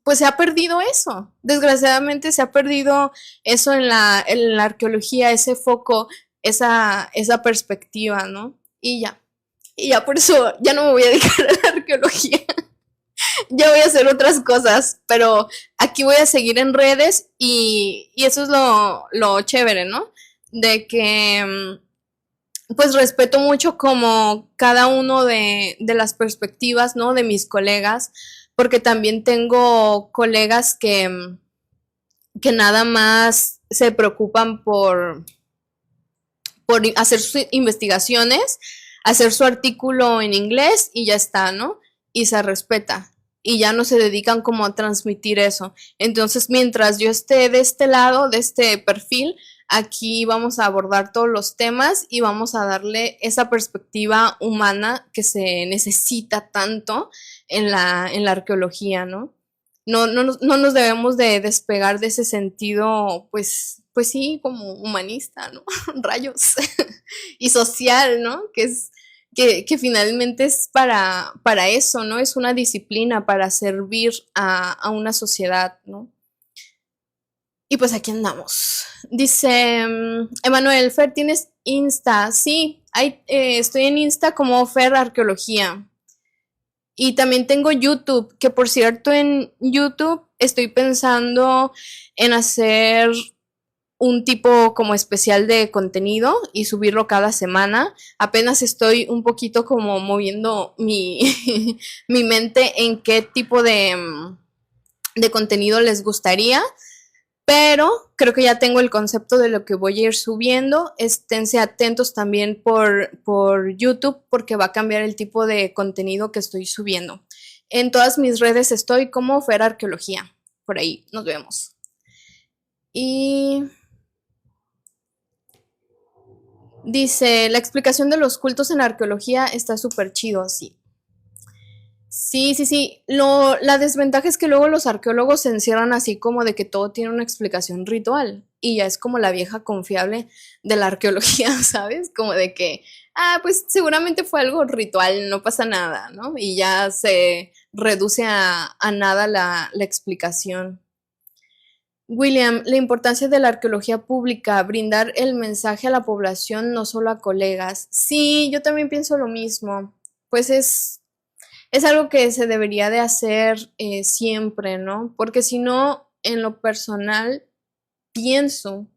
pues se ha perdido eso. Desgraciadamente se ha perdido eso en la arqueología, ese foco, esa perspectiva, ¿no? Y ya por eso ya no me voy a dedicar a la arqueología. Ya voy a hacer otras cosas, pero aquí voy a seguir en redes y eso es lo chévere, ¿no? De que pues respeto mucho como cada uno de las perspectivas, ¿no? De mis colegas, porque también tengo colegas que nada más se preocupan por hacer sus investigaciones, hacer su artículo en inglés y ya está, ¿no? Y se respeta. Y ya no se dedican como a transmitir eso. Entonces, mientras yo esté de este lado, de este perfil, aquí vamos a abordar todos los temas y vamos a darle esa perspectiva humana que se necesita tanto en la arqueología, ¿no? No nos debemos de despegar de ese sentido, pues sí, como humanista, ¿no? Rayos. Y social, ¿no? Que finalmente es para eso, ¿no? Es una disciplina para servir a una sociedad, ¿no? Y pues aquí andamos. Dice Emanuel, Fer, ¿tienes Insta? Sí, estoy en Insta como Fer Arqueología. Y también tengo YouTube, que por cierto en YouTube estoy pensando en hacer un tipo como especial de contenido y subirlo cada semana. Apenas estoy un poquito como moviendo mi mente en qué tipo de contenido les gustaría, pero creo que ya tengo el concepto de lo que voy a ir subiendo. Esténse atentos también por YouTube porque va a cambiar el tipo de contenido que estoy subiendo. En todas mis redes estoy como Fer Arqueología. Por ahí nos vemos. Y dice, la explicación de los cultos en arqueología está súper chido, sí. Sí. La desventaja es que luego los arqueólogos se encierran así como de que todo tiene una explicación ritual y ya es como la vieja confiable de la arqueología, ¿sabes? Como de que, pues seguramente fue algo ritual, no pasa nada, ¿no? Y ya se reduce a nada la explicación. William, la importancia de la arqueología pública, brindar el mensaje a la población, no solo a colegas. Sí, yo también pienso lo mismo. Pues es algo que se debería de hacer siempre, ¿no? Porque si no, en lo personal, pienso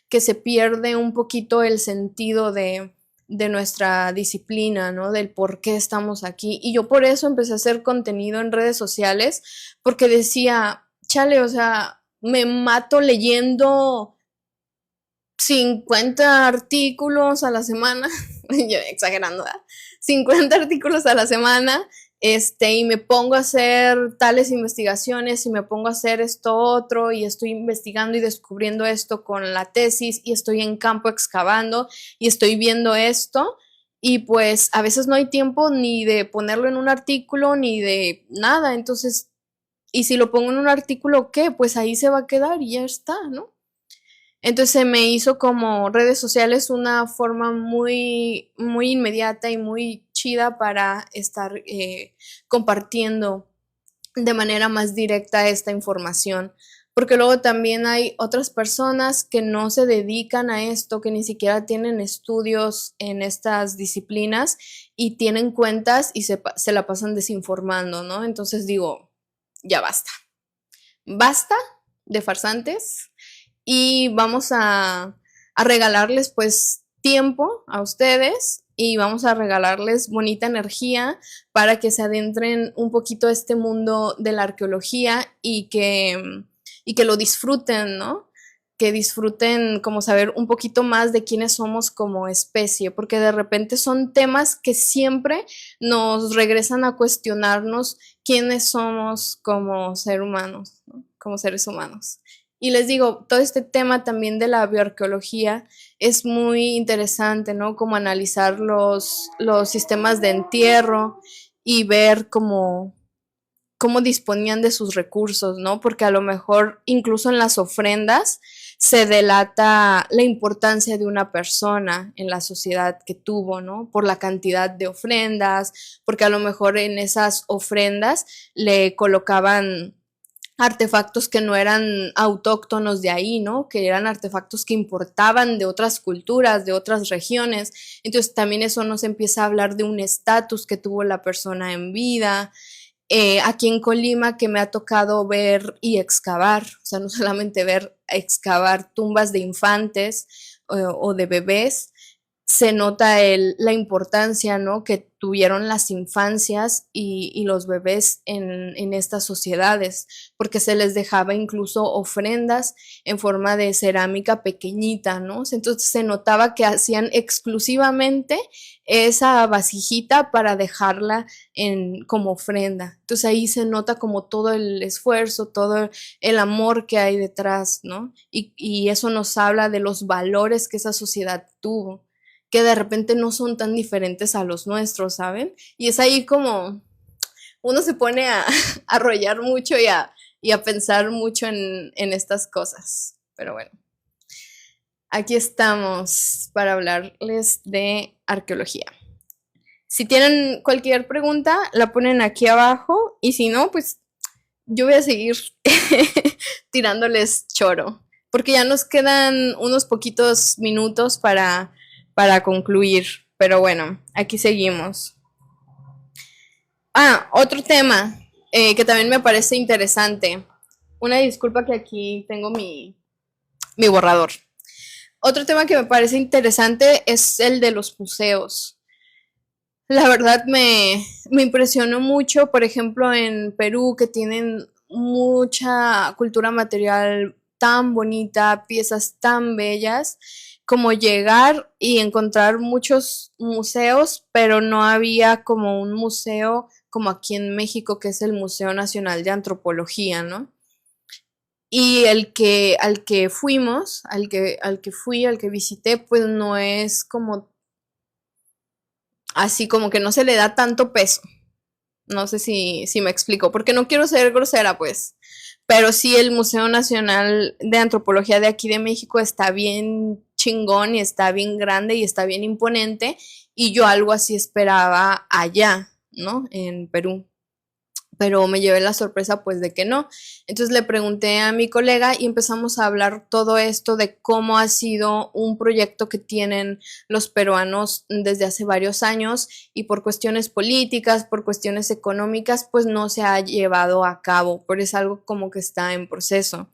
que se pierde un poquito el sentido de nuestra disciplina, ¿no? Del por qué estamos aquí. Y yo por eso empecé a hacer contenido en redes sociales, porque decía, chale, o sea, me mato leyendo 50 artículos a la semana, yo exagerando, ¿verdad? 50 artículos a la semana, y me pongo a hacer tales investigaciones y me pongo a hacer esto otro y estoy investigando y descubriendo esto con la tesis y estoy en campo excavando y estoy viendo esto y pues a veces no hay tiempo ni de ponerlo en un artículo ni de nada, entonces, y si lo pongo en un artículo, ¿qué? Pues ahí se va a quedar y ya está, ¿no? Entonces se me hizo como redes sociales una forma muy inmediata y muy chida para estar compartiendo de manera más directa esta información. Porque luego también hay otras personas que no se dedican a esto, que ni siquiera tienen estudios en estas disciplinas y tienen cuentas y se la pasan desinformando, ¿no? Entonces digo, ya basta. Basta de farsantes y vamos a regalarles pues tiempo a ustedes y vamos a regalarles bonita energía para que se adentren un poquito a este mundo de la arqueología y que lo disfruten, ¿no? Que disfruten como saber un poquito más de quiénes somos como especie, porque de repente son temas que siempre nos regresan a cuestionarnos quiénes somos como ser humanos, ¿no? Como seres humanos. Y les digo, todo este tema también de la bioarqueología es muy interesante, ¿no? Como analizar los sistemas de entierro y ver cómo disponían de sus recursos, ¿no? Porque a lo mejor incluso en las ofrendas se delata la importancia de una persona en la sociedad que tuvo, ¿no? Por la cantidad de ofrendas, porque a lo mejor en esas ofrendas le colocaban artefactos que no eran autóctonos de ahí, ¿no? Que eran artefactos que importaban de otras culturas, de otras regiones. Entonces también eso nos empieza a hablar de un estatus que tuvo la persona en vida. Aquí en Colima que me ha tocado ver y excavar, o sea, no solamente ver, excavar tumbas de infantes o de bebés, se nota la importancia, ¿no? Que tuvieron las infancias y los bebés en estas sociedades, porque se les dejaba incluso ofrendas en forma de cerámica pequeñita, ¿no? Entonces se notaba que hacían exclusivamente esa vasijita para dejarla como ofrenda. Entonces ahí se nota como todo el esfuerzo, todo el amor que hay detrás, ¿no? Y eso nos habla de los valores que esa sociedad tuvo que de repente no son tan diferentes a los nuestros, ¿saben? Y es ahí como uno se pone a arrollar mucho y a pensar mucho en estas cosas. Pero bueno, aquí estamos para hablarles de arqueología. Si tienen cualquier pregunta, la ponen aquí abajo y si no, pues yo voy a seguir tirándoles choro, porque ya nos quedan unos poquitos minutos para concluir. Pero bueno, aquí seguimos. Ah, otro tema que también me parece interesante. Una disculpa que aquí tengo mi borrador. Otro tema que me parece interesante es el de los museos. La verdad me impresionó mucho, por ejemplo, en Perú, que tienen mucha cultura material tan bonita, piezas tan bellas, como llegar y encontrar muchos museos, pero no había como un museo como aquí en México, que es el Museo Nacional de Antropología, ¿no? Y al que fuimos, al que visité, pues no es como así como que no se le da tanto peso. No sé si me explico, porque no quiero ser grosera, pues. Pero sí, el Museo Nacional de Antropología de aquí de México está bien chingón y está bien grande y está bien imponente. Y yo algo así esperaba allá, ¿no? En Perú. pero me llevé la sorpresa pues de que no. Entonces le pregunté a mi colega y empezamos a hablar todo esto de cómo ha sido un proyecto que tienen los peruanos desde hace varios años y por cuestiones políticas, por cuestiones económicas, pues no se ha llevado a cabo, pero es algo como que está en proceso.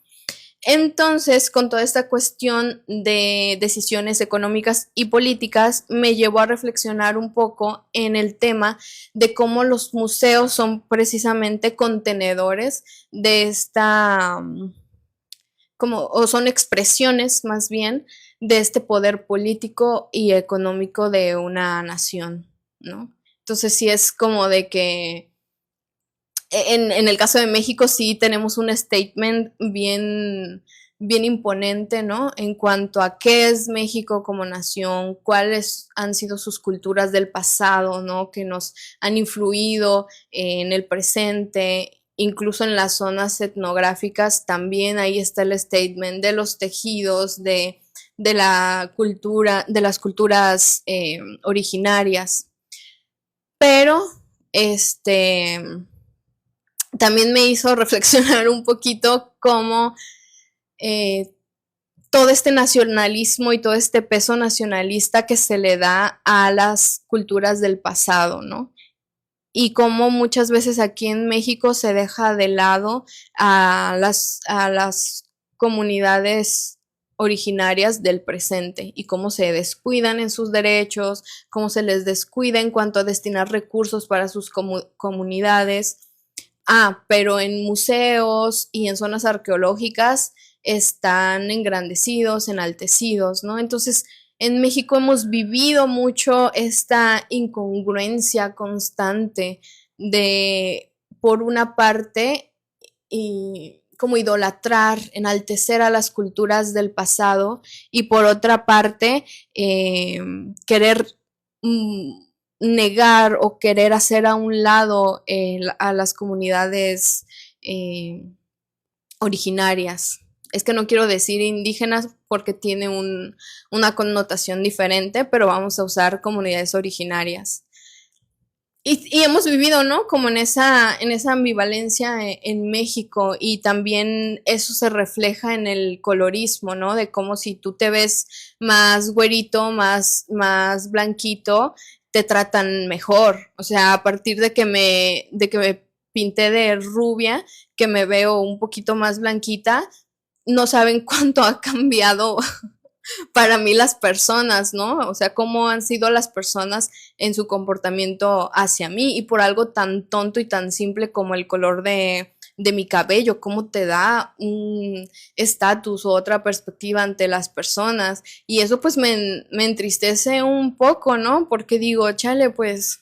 Entonces, con toda esta cuestión de decisiones económicas y políticas, me llevó a reflexionar un poco en el tema de cómo los museos son precisamente contenedores de esta, como, o son expresiones más bien de este poder político y económico de una nación, ¿no? Entonces, sí es como de que en el caso de México sí tenemos un statement bien imponente, ¿no? En cuanto a qué es México como nación, cuáles han sido sus culturas del pasado, ¿no? Que nos han influido en el presente, incluso en las zonas etnográficas también ahí está el statement de los tejidos, de la cultura, de las culturas originarias. Pero, este también me hizo reflexionar un poquito cómo eh, todo este nacionalismo y todo este peso nacionalista que se le da a las culturas del pasado, ¿no? Y cómo muchas veces aquí en México se deja de lado a las comunidades originarias del presente y cómo se descuidan en sus derechos, cómo se les descuida en cuanto a destinar recursos para sus comunidades. Ah, pero en museos y en zonas arqueológicas están engrandecidos, enaltecidos, ¿no? Entonces, en México hemos vivido mucho esta incongruencia constante de, por una parte, y como idolatrar, enaltecer a las culturas del pasado y por otra parte, querer negar o querer hacer a un lado a las comunidades eh, originarias. Es que no quiero decir indígenas porque tiene una connotación diferente, pero vamos a usar comunidades originarias. Y hemos vivido, ¿no? Como en esa ambivalencia en México y también eso se refleja en el colorismo, ¿no? De cómo si tú te ves más güerito, más blanquito, te tratan mejor. O sea, a partir de que me pinté de rubia, que me veo un poquito más blanquita, no saben cuánto ha cambiado para mí las personas, ¿no? O sea, cómo han sido las personas en su comportamiento hacia mí y por algo tan tonto y tan simple como el color de mi cabello, cómo te da un estatus o otra perspectiva ante las personas. Y eso pues me entristece un poco, ¿no? Porque digo, chale, pues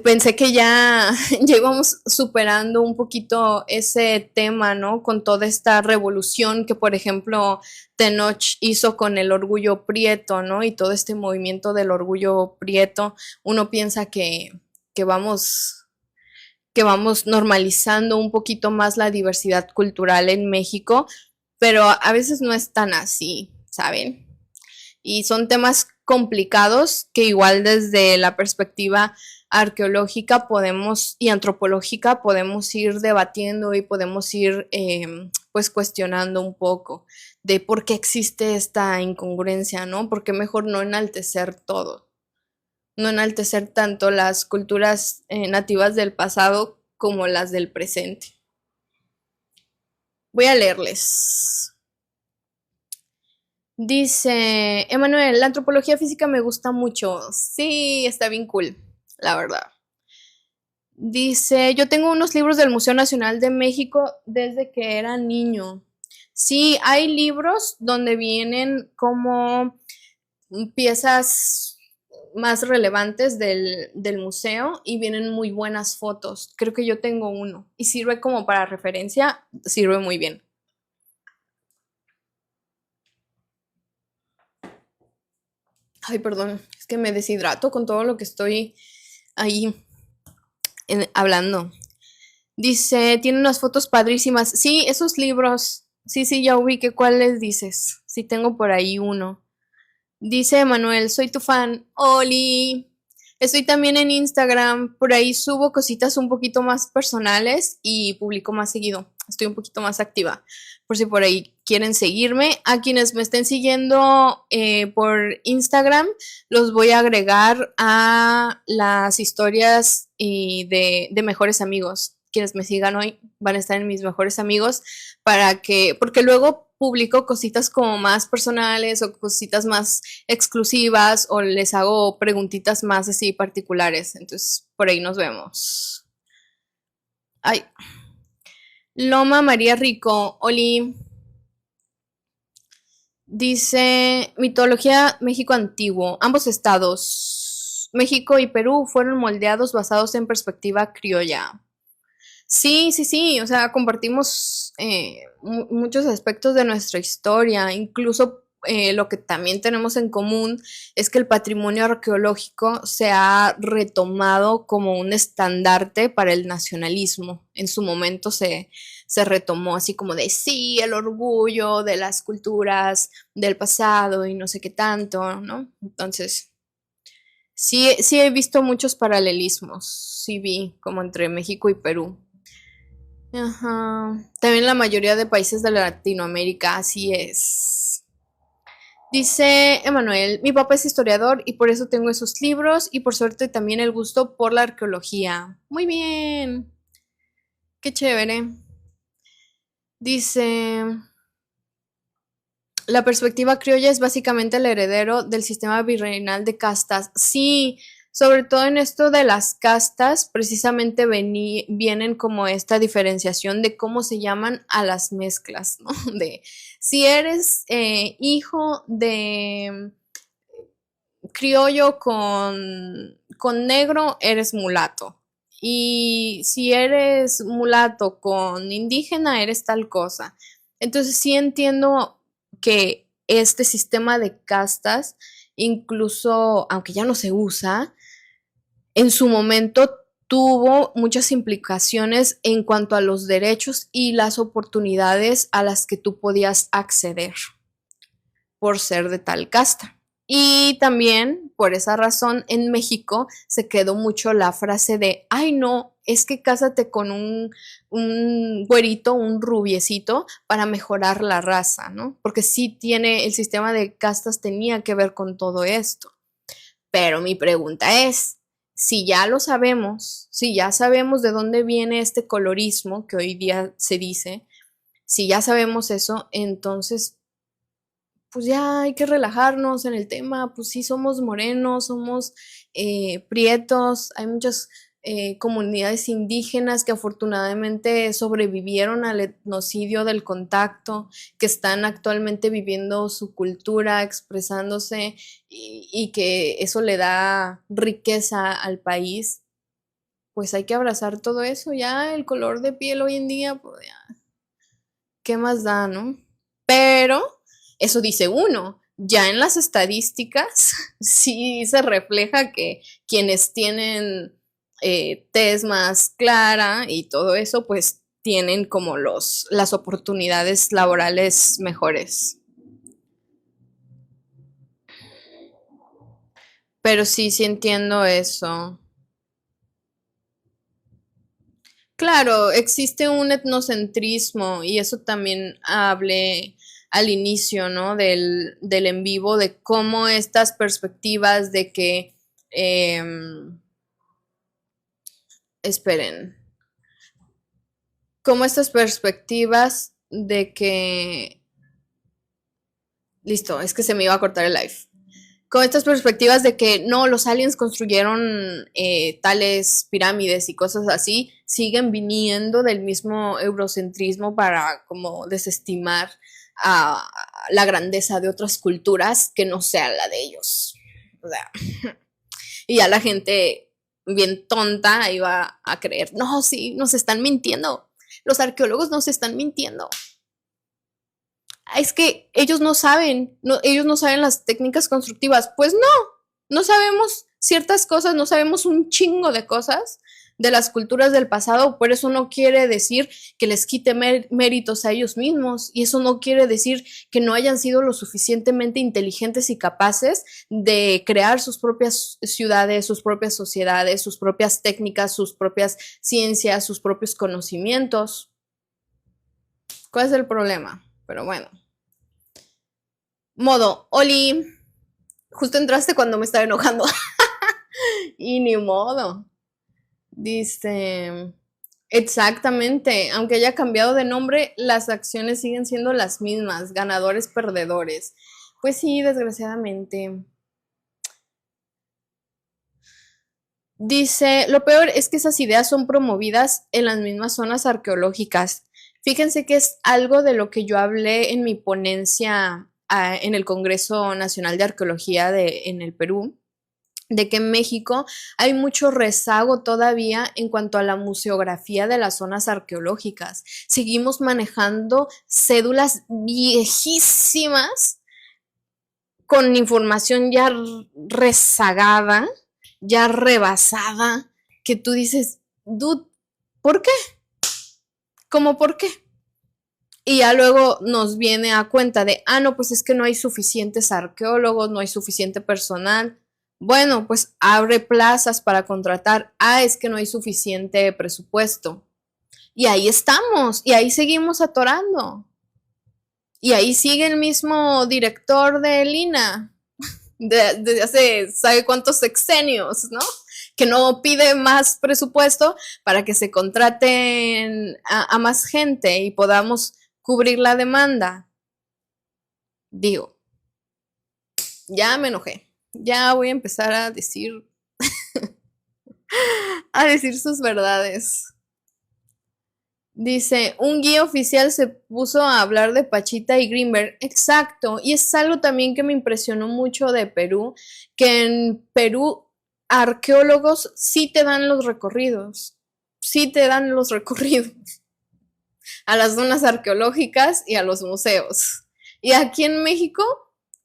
pensé que ya, ya íbamos superando un poquito ese tema, ¿no? Con toda esta revolución que, por ejemplo, Tenoch hizo con el orgullo prieto, ¿no? Y todo este movimiento del orgullo prieto, uno piensa que vamos, que vamos normalizando un poquito más la diversidad cultural en México, pero a veces no es tan así, ¿saben? Y son temas complicados que igual desde la perspectiva arqueológica podemos y antropológica podemos ir debatiendo y podemos ir pues cuestionando un poco de por qué existe esta incongruencia, ¿no? Porque mejor no enaltecer todo, no enaltecer tanto las culturas nativas del pasado como las del presente. Voy a leerles. Dice, Emanuel, la antropología física me gusta mucho. Sí, está bien cool, la verdad. Dice, yo tengo unos libros del Museo Nacional de México desde que era niño. Sí, hay libros donde vienen como piezas más relevantes del museo y vienen muy buenas fotos. Creo que yo tengo uno y sirve como para referencia, sirve muy bien. Ay, perdón, es que me deshidrato con todo lo que estoy ahí hablando. Dice, tiene unas fotos padrísimas. Sí, esos libros. Sí, sí, ya ubiqué cuáles dices. Sí, tengo por ahí uno. Dice Manuel, soy tu fan. Oli. Estoy también en Instagram, por ahí subo cositas un poquito más personales y publico más seguido. Estoy un poquito más activa, por si por ahí quieren seguirme. A quienes me estén siguiendo por Instagram, los voy a agregar a las historias de mejores amigos. Quienes me sigan hoy van a estar en mis mejores amigos porque luego publico cositas como más personales o cositas más exclusivas o les hago preguntitas más así particulares. Entonces, por ahí nos vemos. Ay, Loma María Rico, Oli. Dice, mitología México antiguo. Ambos estados, México y Perú, fueron moldeados basados en perspectiva criolla. Sí, sí, sí, o sea, compartimos muchos aspectos de nuestra historia, incluso lo que también tenemos en común es que el patrimonio arqueológico se ha retomado como un estandarte para el nacionalismo. En su momento se retomó así como de sí, el orgullo de las culturas del pasado y no sé qué tanto, ¿no? Entonces, sí, sí he visto muchos paralelismos, sí vi como entre México y Perú. Ajá. También la mayoría de países de Latinoamérica, así es. Dice Emanuel, mi papá es historiador y por eso tengo esos libros y por suerte también el gusto por la arqueología. Muy bien, qué chévere. Dice, la perspectiva criolla es básicamente el heredero del sistema virreinal de castas. Sí, sobre todo en esto de las castas, precisamente vienen como esta diferenciación de cómo se llaman a las mezclas, ¿no? De si eres hijo de criollo con negro, eres mulato. Y si eres mulato con indígena, eres tal cosa. Entonces sí entiendo que este sistema de castas, incluso aunque ya no se usa, en su momento tuvo muchas implicaciones en cuanto a los derechos y las oportunidades a las que tú podías acceder por ser de tal casta. Y también por esa razón en México se quedó mucho la frase de, ay no, es que cásate con un güerito, un rubiecito para mejorar la raza, ¿no? Porque sí tiene, el sistema de castas tenía que ver con todo esto. Pero mi pregunta es, si ya lo sabemos, si ya sabemos de dónde viene este colorismo que hoy día se dice, si ya sabemos eso, entonces pues ya hay que relajarnos en el tema, pues sí somos morenos, somos prietos, hay muchas comunidades indígenas que afortunadamente sobrevivieron al etnocidio del contacto, que están actualmente viviendo su cultura, expresándose y que eso le da riqueza al país. Pues hay que abrazar todo eso, ya el color de piel hoy en día, pues ya, ¿qué más da, no? Pero eso dice uno. Ya en las estadísticas sí se refleja que quienes tienen tez más clara y todo eso, pues tienen como las oportunidades laborales mejores. Pero sí, sí entiendo eso. Claro, existe un etnocentrismo y eso también hablé al inicio, ¿no? Del en vivo, de cómo estas perspectivas de que, esperen, cómo estas perspectivas de que, listo, es que se me iba a cortar el live. Con estas perspectivas de que no, los aliens construyeron tales pirámides y cosas así, siguen viniendo del mismo eurocentrismo para como desestimar a la grandeza de otras culturas que no sea la de ellos. O sea, y ya la gente bien tonta iba a creer, no, sí, nos están mintiendo. Los arqueólogos nos están mintiendo. Es que ellos no saben, no, ellos no saben las técnicas constructivas. Pues no, no sabemos ciertas cosas, no sabemos un chingo de cosas, de las culturas del pasado, pero eso no quiere decir que les quite méritos a ellos mismos, y eso no quiere decir que no hayan sido lo suficientemente inteligentes y capaces de crear sus propias ciudades, sus propias sociedades, sus propias técnicas, sus propias ciencias, sus propios conocimientos. ¿Cuál es el problema? Pero bueno. Modo, Oli, justo entraste cuando me estaba enojando. Y ni modo. Dice, exactamente, aunque haya cambiado de nombre, las acciones siguen siendo las mismas, ganadores, perdedores. Pues sí, desgraciadamente. Dice, lo peor es que esas ideas son promovidas en las mismas zonas arqueológicas. Fíjense que es algo de lo que yo hablé en mi ponencia en el Congreso Nacional de Arqueología en el Perú, de que en México hay mucho rezago todavía en cuanto a la museografía de las zonas arqueológicas. Seguimos manejando cédulas viejísimas con información ya rezagada, ya rebasada, que tú dices, dude, ¿por qué? ¿Cómo por qué? Y ya luego nos viene a cuenta de, no, pues es que no hay suficientes arqueólogos, no hay suficiente personal. Bueno, pues abre plazas para contratar. Es que no hay suficiente presupuesto. Y ahí estamos, y ahí seguimos atorando. Y ahí sigue el mismo director de Lina, desde hace, ¿sabe cuántos sexenios, no? Que no pide más presupuesto para que se contraten a más gente y podamos cubrir la demanda. Digo, ya me enojé. Ya voy a empezar a decir sus verdades. Dice, un guía oficial se puso a hablar de Pachita y Greenberg. Exacto, y es algo también que me impresionó mucho de Perú, que en Perú arqueólogos sí te dan los recorridos, a las zonas arqueológicas y a los museos. Y aquí en México,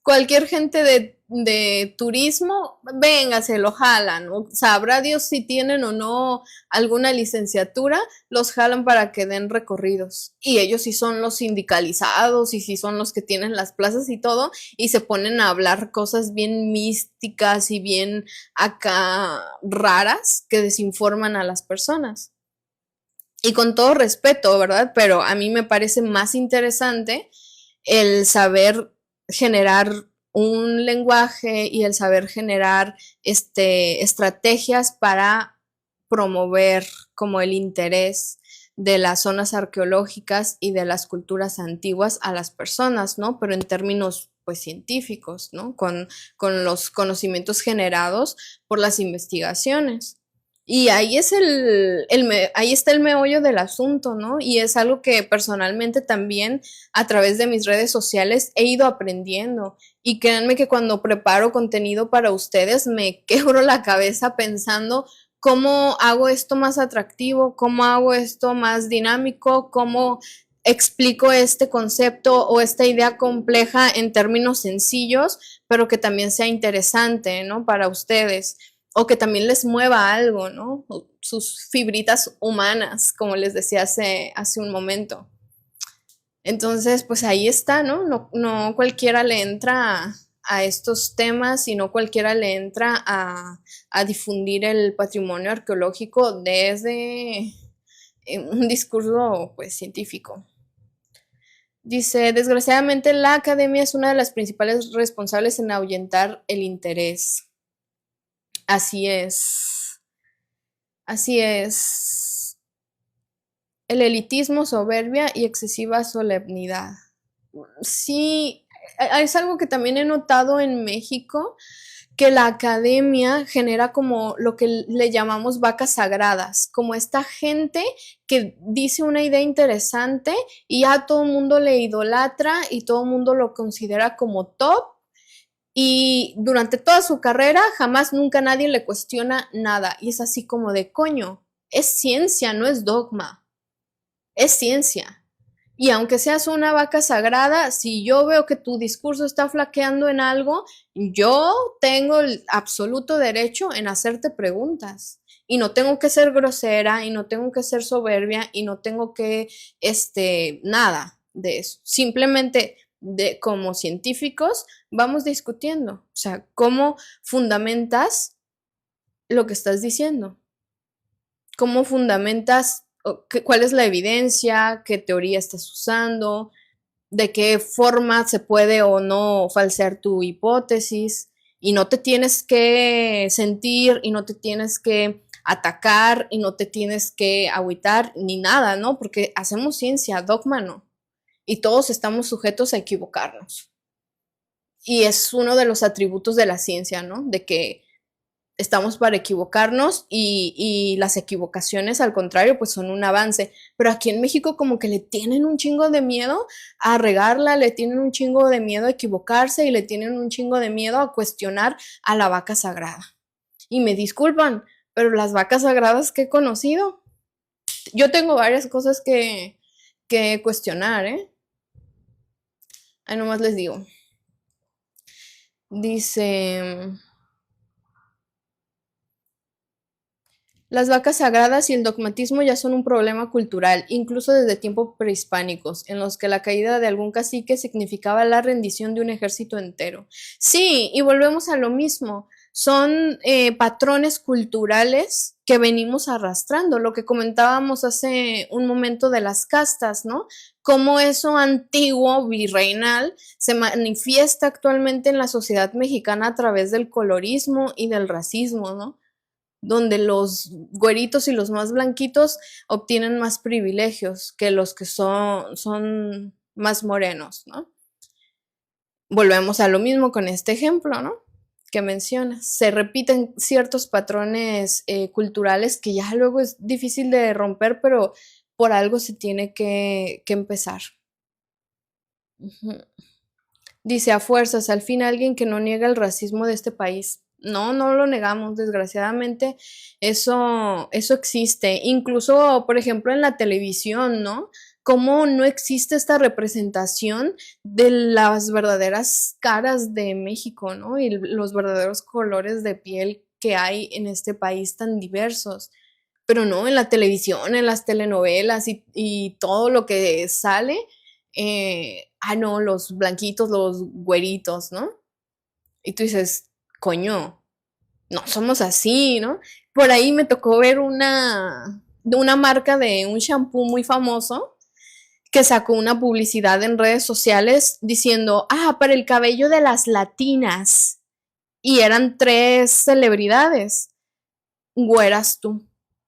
cualquier gente de turismo, venga, se lo jalan. Sabrá Dios si tienen o no alguna licenciatura, los jalan para que den recorridos. Y ellos sí son los sindicalizados y sí son los que tienen las plazas y todo, y se ponen a hablar cosas bien místicas y bien acá raras que desinforman a las personas. Y con todo respeto, ¿verdad? Pero a mí me parece más interesante el saber generar un lenguaje y el saber generar estrategias para promover como el interés de las zonas arqueológicas y de las culturas antiguas a las personas, ¿no? Pero en términos pues científicos, ¿no? Con los conocimientos generados por las investigaciones. Y ahí es ahí está el meollo del asunto, ¿no? Y es algo que personalmente también a través de mis redes sociales he ido aprendiendo. Y créanme que cuando preparo contenido para ustedes me quebro la cabeza pensando cómo hago esto más atractivo, cómo hago esto más dinámico, cómo explico este concepto o esta idea compleja en términos sencillos, pero que también sea interesante, ¿no? Para ustedes. O que también les mueva algo, ¿no? Sus fibritas humanas, como les decía hace un momento. Entonces, pues ahí está, ¿no? No cualquiera le entra a estos temas y no cualquiera le entra a difundir el patrimonio arqueológico desde un discurso, pues, científico. Dice, desgraciadamente la academia es una de las principales responsables en ahuyentar el interés. Así es. Así es. El elitismo, soberbia y excesiva solemnidad. Sí, es algo que también he notado en México, que la academia genera como lo que le llamamos vacas sagradas, como esta gente que dice una idea interesante y ya todo el mundo le idolatra y todo el mundo lo considera como top. Y durante toda su carrera jamás nunca nadie le cuestiona nada. Y es así como de coño, es ciencia, no es dogma. Es ciencia. Y aunque seas una vaca sagrada, si yo veo que tu discurso está flaqueando en algo, yo tengo el absoluto derecho en hacerte preguntas. Y no tengo que ser grosera, y no tengo que ser soberbia, y no tengo que, nada de eso. Simplemente, como científicos, vamos discutiendo. O sea, ¿cómo fundamentas lo que estás diciendo? ¿Cómo fundamentas cuál es la evidencia, qué teoría estás usando, de qué forma se puede o no falsear tu hipótesis? Y no te tienes que sentir y no te tienes que atacar y no te tienes que agüitar ni nada, ¿no? Porque hacemos ciencia, dogma no. Y todos estamos sujetos a equivocarnos. Y es uno de los atributos de la ciencia, ¿no? De que estamos para equivocarnos y las equivocaciones, al contrario, pues son un avance. Pero aquí en México como que le tienen un chingo de miedo a regarla, le tienen un chingo de miedo a equivocarse y le tienen un chingo de miedo a cuestionar a la vaca sagrada. Y me disculpan, pero las vacas sagradas que he conocido, yo tengo varias cosas que cuestionar, ¿eh? Ahí nomás les digo. Dice... Las vacas sagradas y el dogmatismo ya son un problema cultural, incluso desde tiempos prehispánicos, en los que la caída de algún cacique significaba la rendición de un ejército entero. Sí, y volvemos a lo mismo. Son patrones culturales que venimos arrastrando, lo que comentábamos hace un momento de las castas, ¿no? Cómo eso antiguo, virreinal, se manifiesta actualmente en la sociedad mexicana a través del colorismo y del racismo, ¿no? Donde los güeritos y los más blanquitos obtienen más privilegios que los que son más morenos, ¿no? Volvemos a lo mismo con este ejemplo, ¿no? Que mencionas. Se repiten ciertos patrones culturales que ya luego es difícil de romper, pero por algo se tiene que empezar. Dice, a fuerzas, al fin alguien que no niega el racismo de este país. No, no lo negamos, desgraciadamente eso existe. Incluso, por ejemplo, en la televisión, ¿no? Cómo no existe esta representación de las verdaderas caras de México, ¿no? Y los verdaderos colores de piel que hay en este país tan diversos. Pero no, en la televisión, en las telenovelas y todo lo que sale, no, los blanquitos, los güeritos, ¿no? Y tú dices, coño, no somos así, ¿no? Por ahí me tocó ver de una marca de un shampoo muy famoso que sacó una publicidad en redes sociales diciendo, para el cabello de las latinas. Y eran tres celebridades, güeras tú,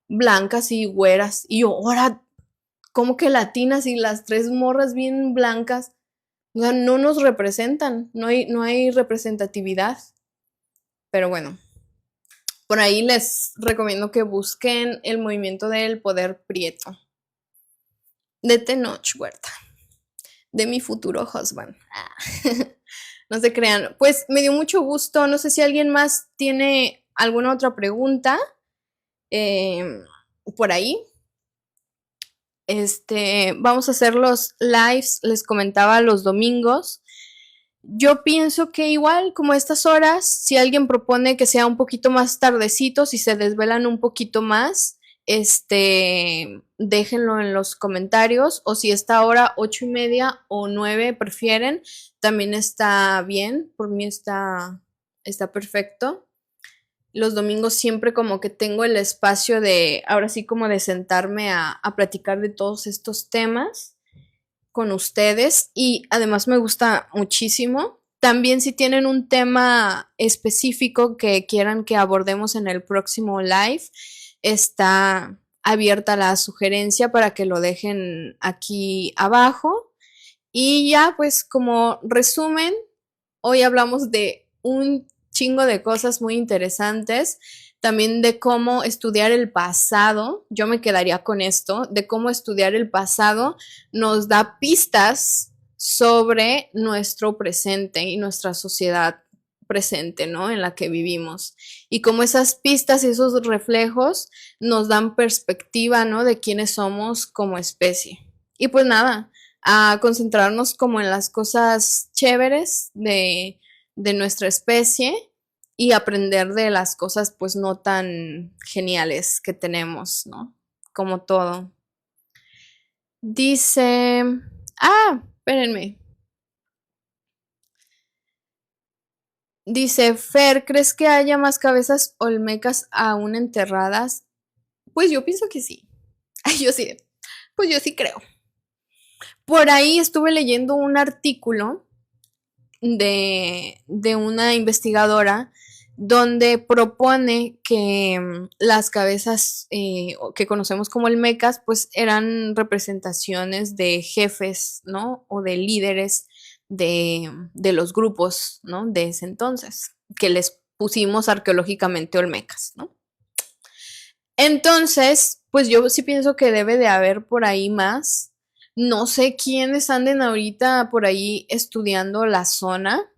blancas y güeras. Y yo, ahora, ¿cómo que latinas y las tres morras bien blancas? O sea, no nos representan, no hay representatividad. Pero bueno, por ahí les recomiendo que busquen el movimiento del poder prieto. De Tenoch Huerta. De mi futuro husband. No se crean. Pues me dio mucho gusto. No sé si alguien más tiene alguna otra pregunta por ahí. Vamos a hacer los lives, les comentaba, los domingos. Yo pienso que igual, como a estas horas, si alguien propone que sea un poquito más tardecito, si se desvelan un poquito más, déjenlo en los comentarios, o si esta hora 8:30 o 9 prefieren, también está bien, por mí está perfecto. Los domingos siempre como que tengo el espacio de, ahora sí como de sentarme a platicar de todos estos temas con ustedes y además me gusta muchísimo. También si tienen un tema específico que quieran que abordemos en el próximo live, está abierta la sugerencia para que lo dejen aquí abajo. Y ya pues como resumen, hoy hablamos de un chingo de cosas muy interesantes, también de cómo estudiar el pasado. Yo me quedaría con esto, de cómo estudiar el pasado nos da pistas sobre nuestro presente y nuestra sociedad presente, ¿no? En la que vivimos. Y cómo esas pistas y esos reflejos nos dan perspectiva, ¿no? De quiénes somos como especie. Y pues nada, a concentrarnos como en las cosas chéveres de nuestra especie y aprender de las cosas pues no tan geniales que tenemos, ¿no? Como todo. Dice, espérenme. Dice, Fer, ¿crees que haya más cabezas olmecas aún enterradas? Pues yo pienso que sí. Ay, yo sí, pues yo sí creo. Por ahí estuve leyendo un artículo de una investigadora donde propone que las cabezas que conocemos como olmecas, pues eran representaciones de jefes, ¿no? O de líderes de los grupos, ¿no? De ese entonces, que les pusimos arqueológicamente olmecas, ¿no? Entonces, pues yo sí pienso que debe de haber por ahí más. No sé quiénes anden ahorita por ahí estudiando la zona,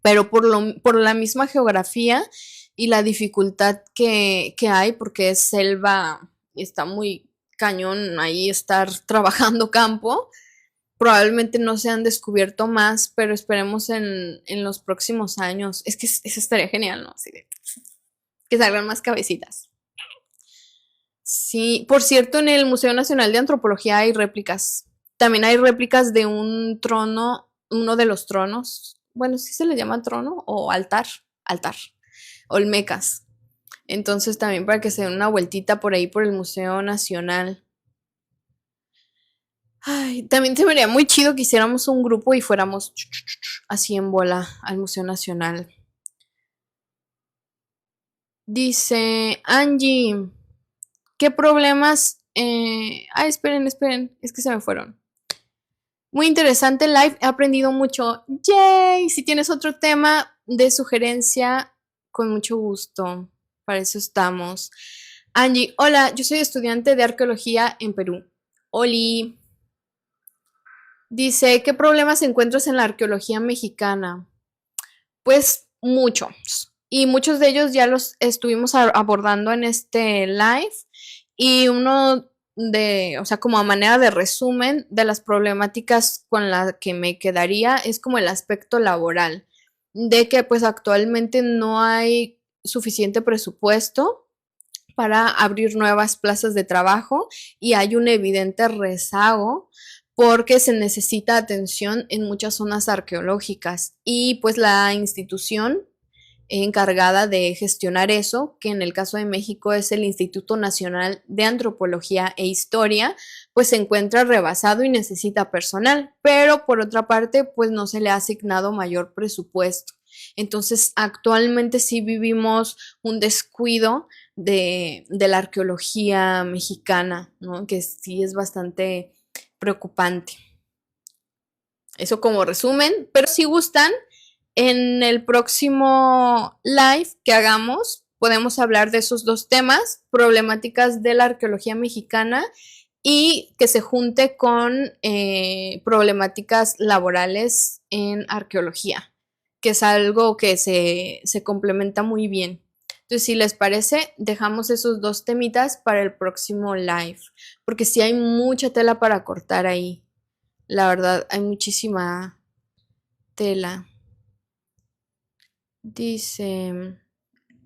pero por la misma geografía y la dificultad que hay, porque es selva y está muy cañón ahí estar trabajando campo, probablemente no se han descubierto más, pero esperemos en los próximos años. Es que eso estaría genial, ¿no? Así de, que salgan más cabecitas. Sí, por cierto, en el Museo Nacional de Antropología hay réplicas. También hay réplicas de un trono, uno de los tronos. Bueno, sí se le llama trono o altar, altar, olmecas. Entonces también para que se den una vueltita por ahí por el Museo Nacional. Ay, también se vería muy chido que hiciéramos un grupo y fuéramos así en bola al Museo Nacional. Dice Angie, ¿qué problemas? Esperen, es que se me fueron. Muy interesante live, he aprendido mucho. ¡Yay! Si tienes otro tema de sugerencia, con mucho gusto. Para eso estamos. Angie, hola, yo soy estudiante de arqueología en Perú. Oli. Dice, ¿qué problemas encuentras en la arqueología mexicana? Pues muchos. Y muchos de ellos ya los estuvimos abordando en este live. Y uno o sea, como a manera de resumen de las problemáticas con las que me quedaría es como el aspecto laboral, de que pues actualmente no hay suficiente presupuesto para abrir nuevas plazas de trabajo y hay un evidente rezago porque se necesita atención en muchas zonas arqueológicas y pues la institución encargada de gestionar eso, que en el caso de México es el Instituto Nacional de Antropología e Historia, pues se encuentra rebasado y necesita personal, pero por otra parte, pues no se le ha asignado mayor presupuesto. Entonces, actualmente sí vivimos un descuido de la arqueología mexicana, ¿no? Que sí es bastante preocupante. Eso como resumen, pero si gustan, en el próximo live que hagamos, podemos hablar de esos dos temas, problemáticas de la arqueología mexicana y que se junte con problemáticas laborales en arqueología, que es algo que se complementa muy bien. Entonces, si les parece, dejamos esos dos temitas para el próximo live, porque sí hay mucha tela para cortar ahí. La verdad, hay muchísima tela. Dice,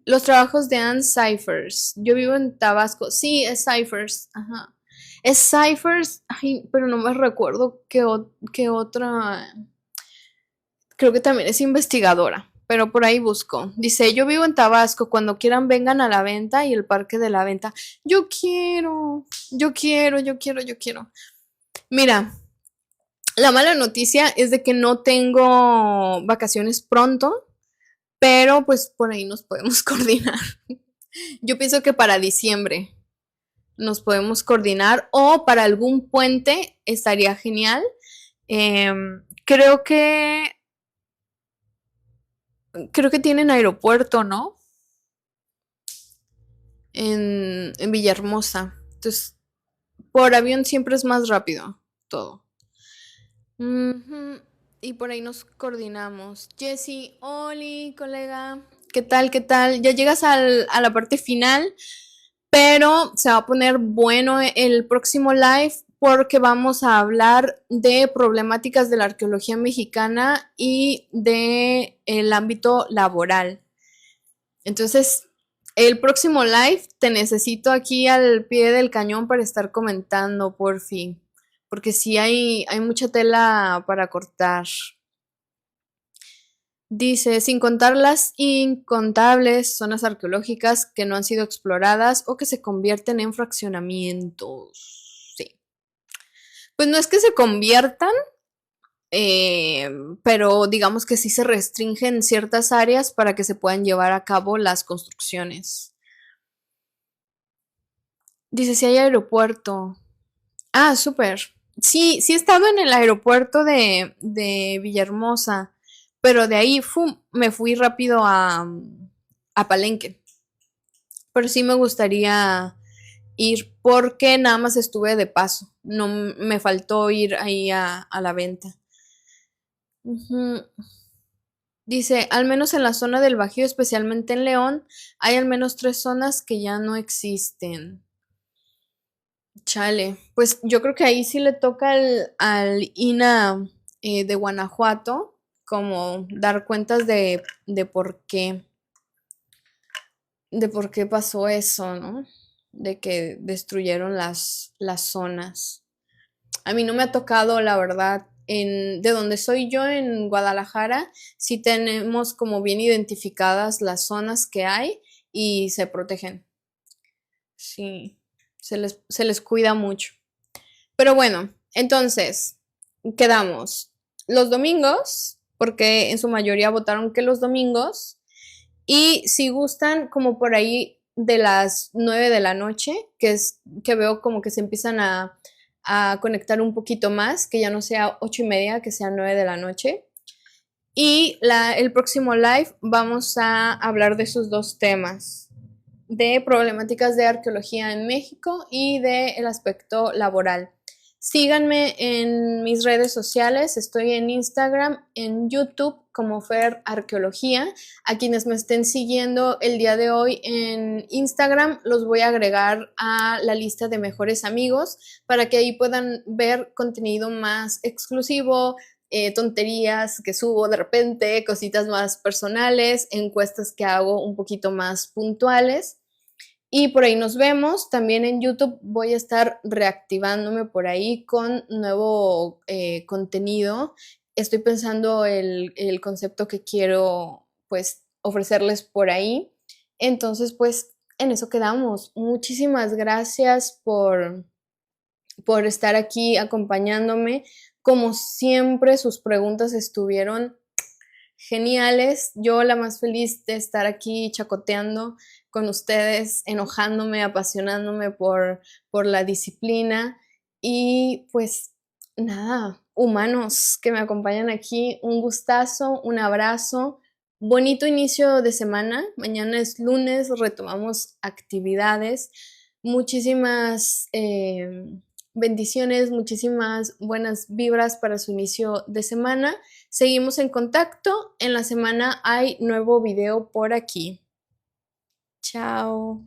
los trabajos de Anne Cyphers. Yo vivo en Tabasco. Sí, es Cyphers. Ajá. Es Cyphers. Ay, pero no me recuerdo qué otra. Creo que también es investigadora. Pero por ahí busco. Dice, yo vivo en Tabasco. Cuando quieran vengan a la venta y el parque de la venta. Yo quiero. Yo quiero. Mira, la mala noticia es de que no tengo vacaciones pronto. Pero pues por ahí nos podemos coordinar. Yo pienso que para diciembre nos podemos coordinar o para algún puente estaría genial. Creo que tienen aeropuerto, ¿no? En Villahermosa. Entonces, por avión siempre es más rápido todo. Ujú. Y por ahí nos coordinamos. Jessy, Oli, colega. ¿Qué tal? ¿Qué tal? Ya llegas a la parte final, pero se va a poner bueno el próximo live porque vamos a hablar de problemáticas de la arqueología mexicana y de el ámbito laboral. Entonces, el próximo live te necesito aquí al pie del cañón para estar comentando, por fin, porque sí hay mucha tela para cortar. Dice, sin contar las incontables zonas arqueológicas que no han sido exploradas o que se convierten en fraccionamientos. Sí. Pues no es que se conviertan, eh, pero digamos que sí se restringen ciertas áreas para que se puedan llevar a cabo las construcciones. Dice, si hay aeropuerto. Ah, súper. Sí, sí he estado en el aeropuerto de Villahermosa, pero de ahí me fui rápido a Palenque. Pero sí me gustaría ir porque nada más estuve de paso. No me faltó ir ahí a la venta. Ujú. Dice, al menos en la zona del Bajío, especialmente en León, hay al menos 3 zonas que ya no existen. Chale, pues yo creo que ahí sí le toca al INA de Guanajuato como dar cuentas de por qué pasó eso, ¿no? De que destruyeron las zonas. A mí no me ha tocado, la verdad, de donde soy yo, en Guadalajara, sí tenemos como bien identificadas las zonas que hay y se protegen. Sí, se les cuida mucho. Pero bueno, entonces, quedamos los domingos, porque en su mayoría votaron que los domingos, y si gustan, como por ahí de las 9 de la noche, que es que veo como que se empiezan a conectar un poquito más, que ya no sea 8:30, que sea 9 de la noche. Y el próximo live vamos a hablar de esos dos temas, de problemáticas de arqueología en México y del aspecto laboral. Síganme en mis redes sociales, estoy en Instagram, en YouTube como Fer Arqueología. A quienes me estén siguiendo el día de hoy en Instagram, los voy a agregar a la lista de mejores amigos para que ahí puedan ver contenido más exclusivo, tonterías que subo de repente, cositas más personales, encuestas que hago un poquito más puntuales. Y por ahí nos vemos. También en YouTube voy a estar reactivándome por ahí con nuevo contenido. Estoy pensando el concepto que quiero pues ofrecerles por ahí. Entonces pues en eso quedamos. Muchísimas gracias por estar aquí acompañándome. Como siempre, sus preguntas estuvieron geniales. Yo la más feliz de estar aquí chacoteando con ustedes, enojándome, apasionándome por la disciplina y pues nada, humanos que me acompañan aquí, un gustazo, un abrazo, bonito inicio de semana. Mañana es lunes, retomamos actividades. Muchísimas bendiciones, muchísimas buenas vibras para su inicio de semana. Seguimos en contacto. En la semana hay nuevo video por aquí. Chao.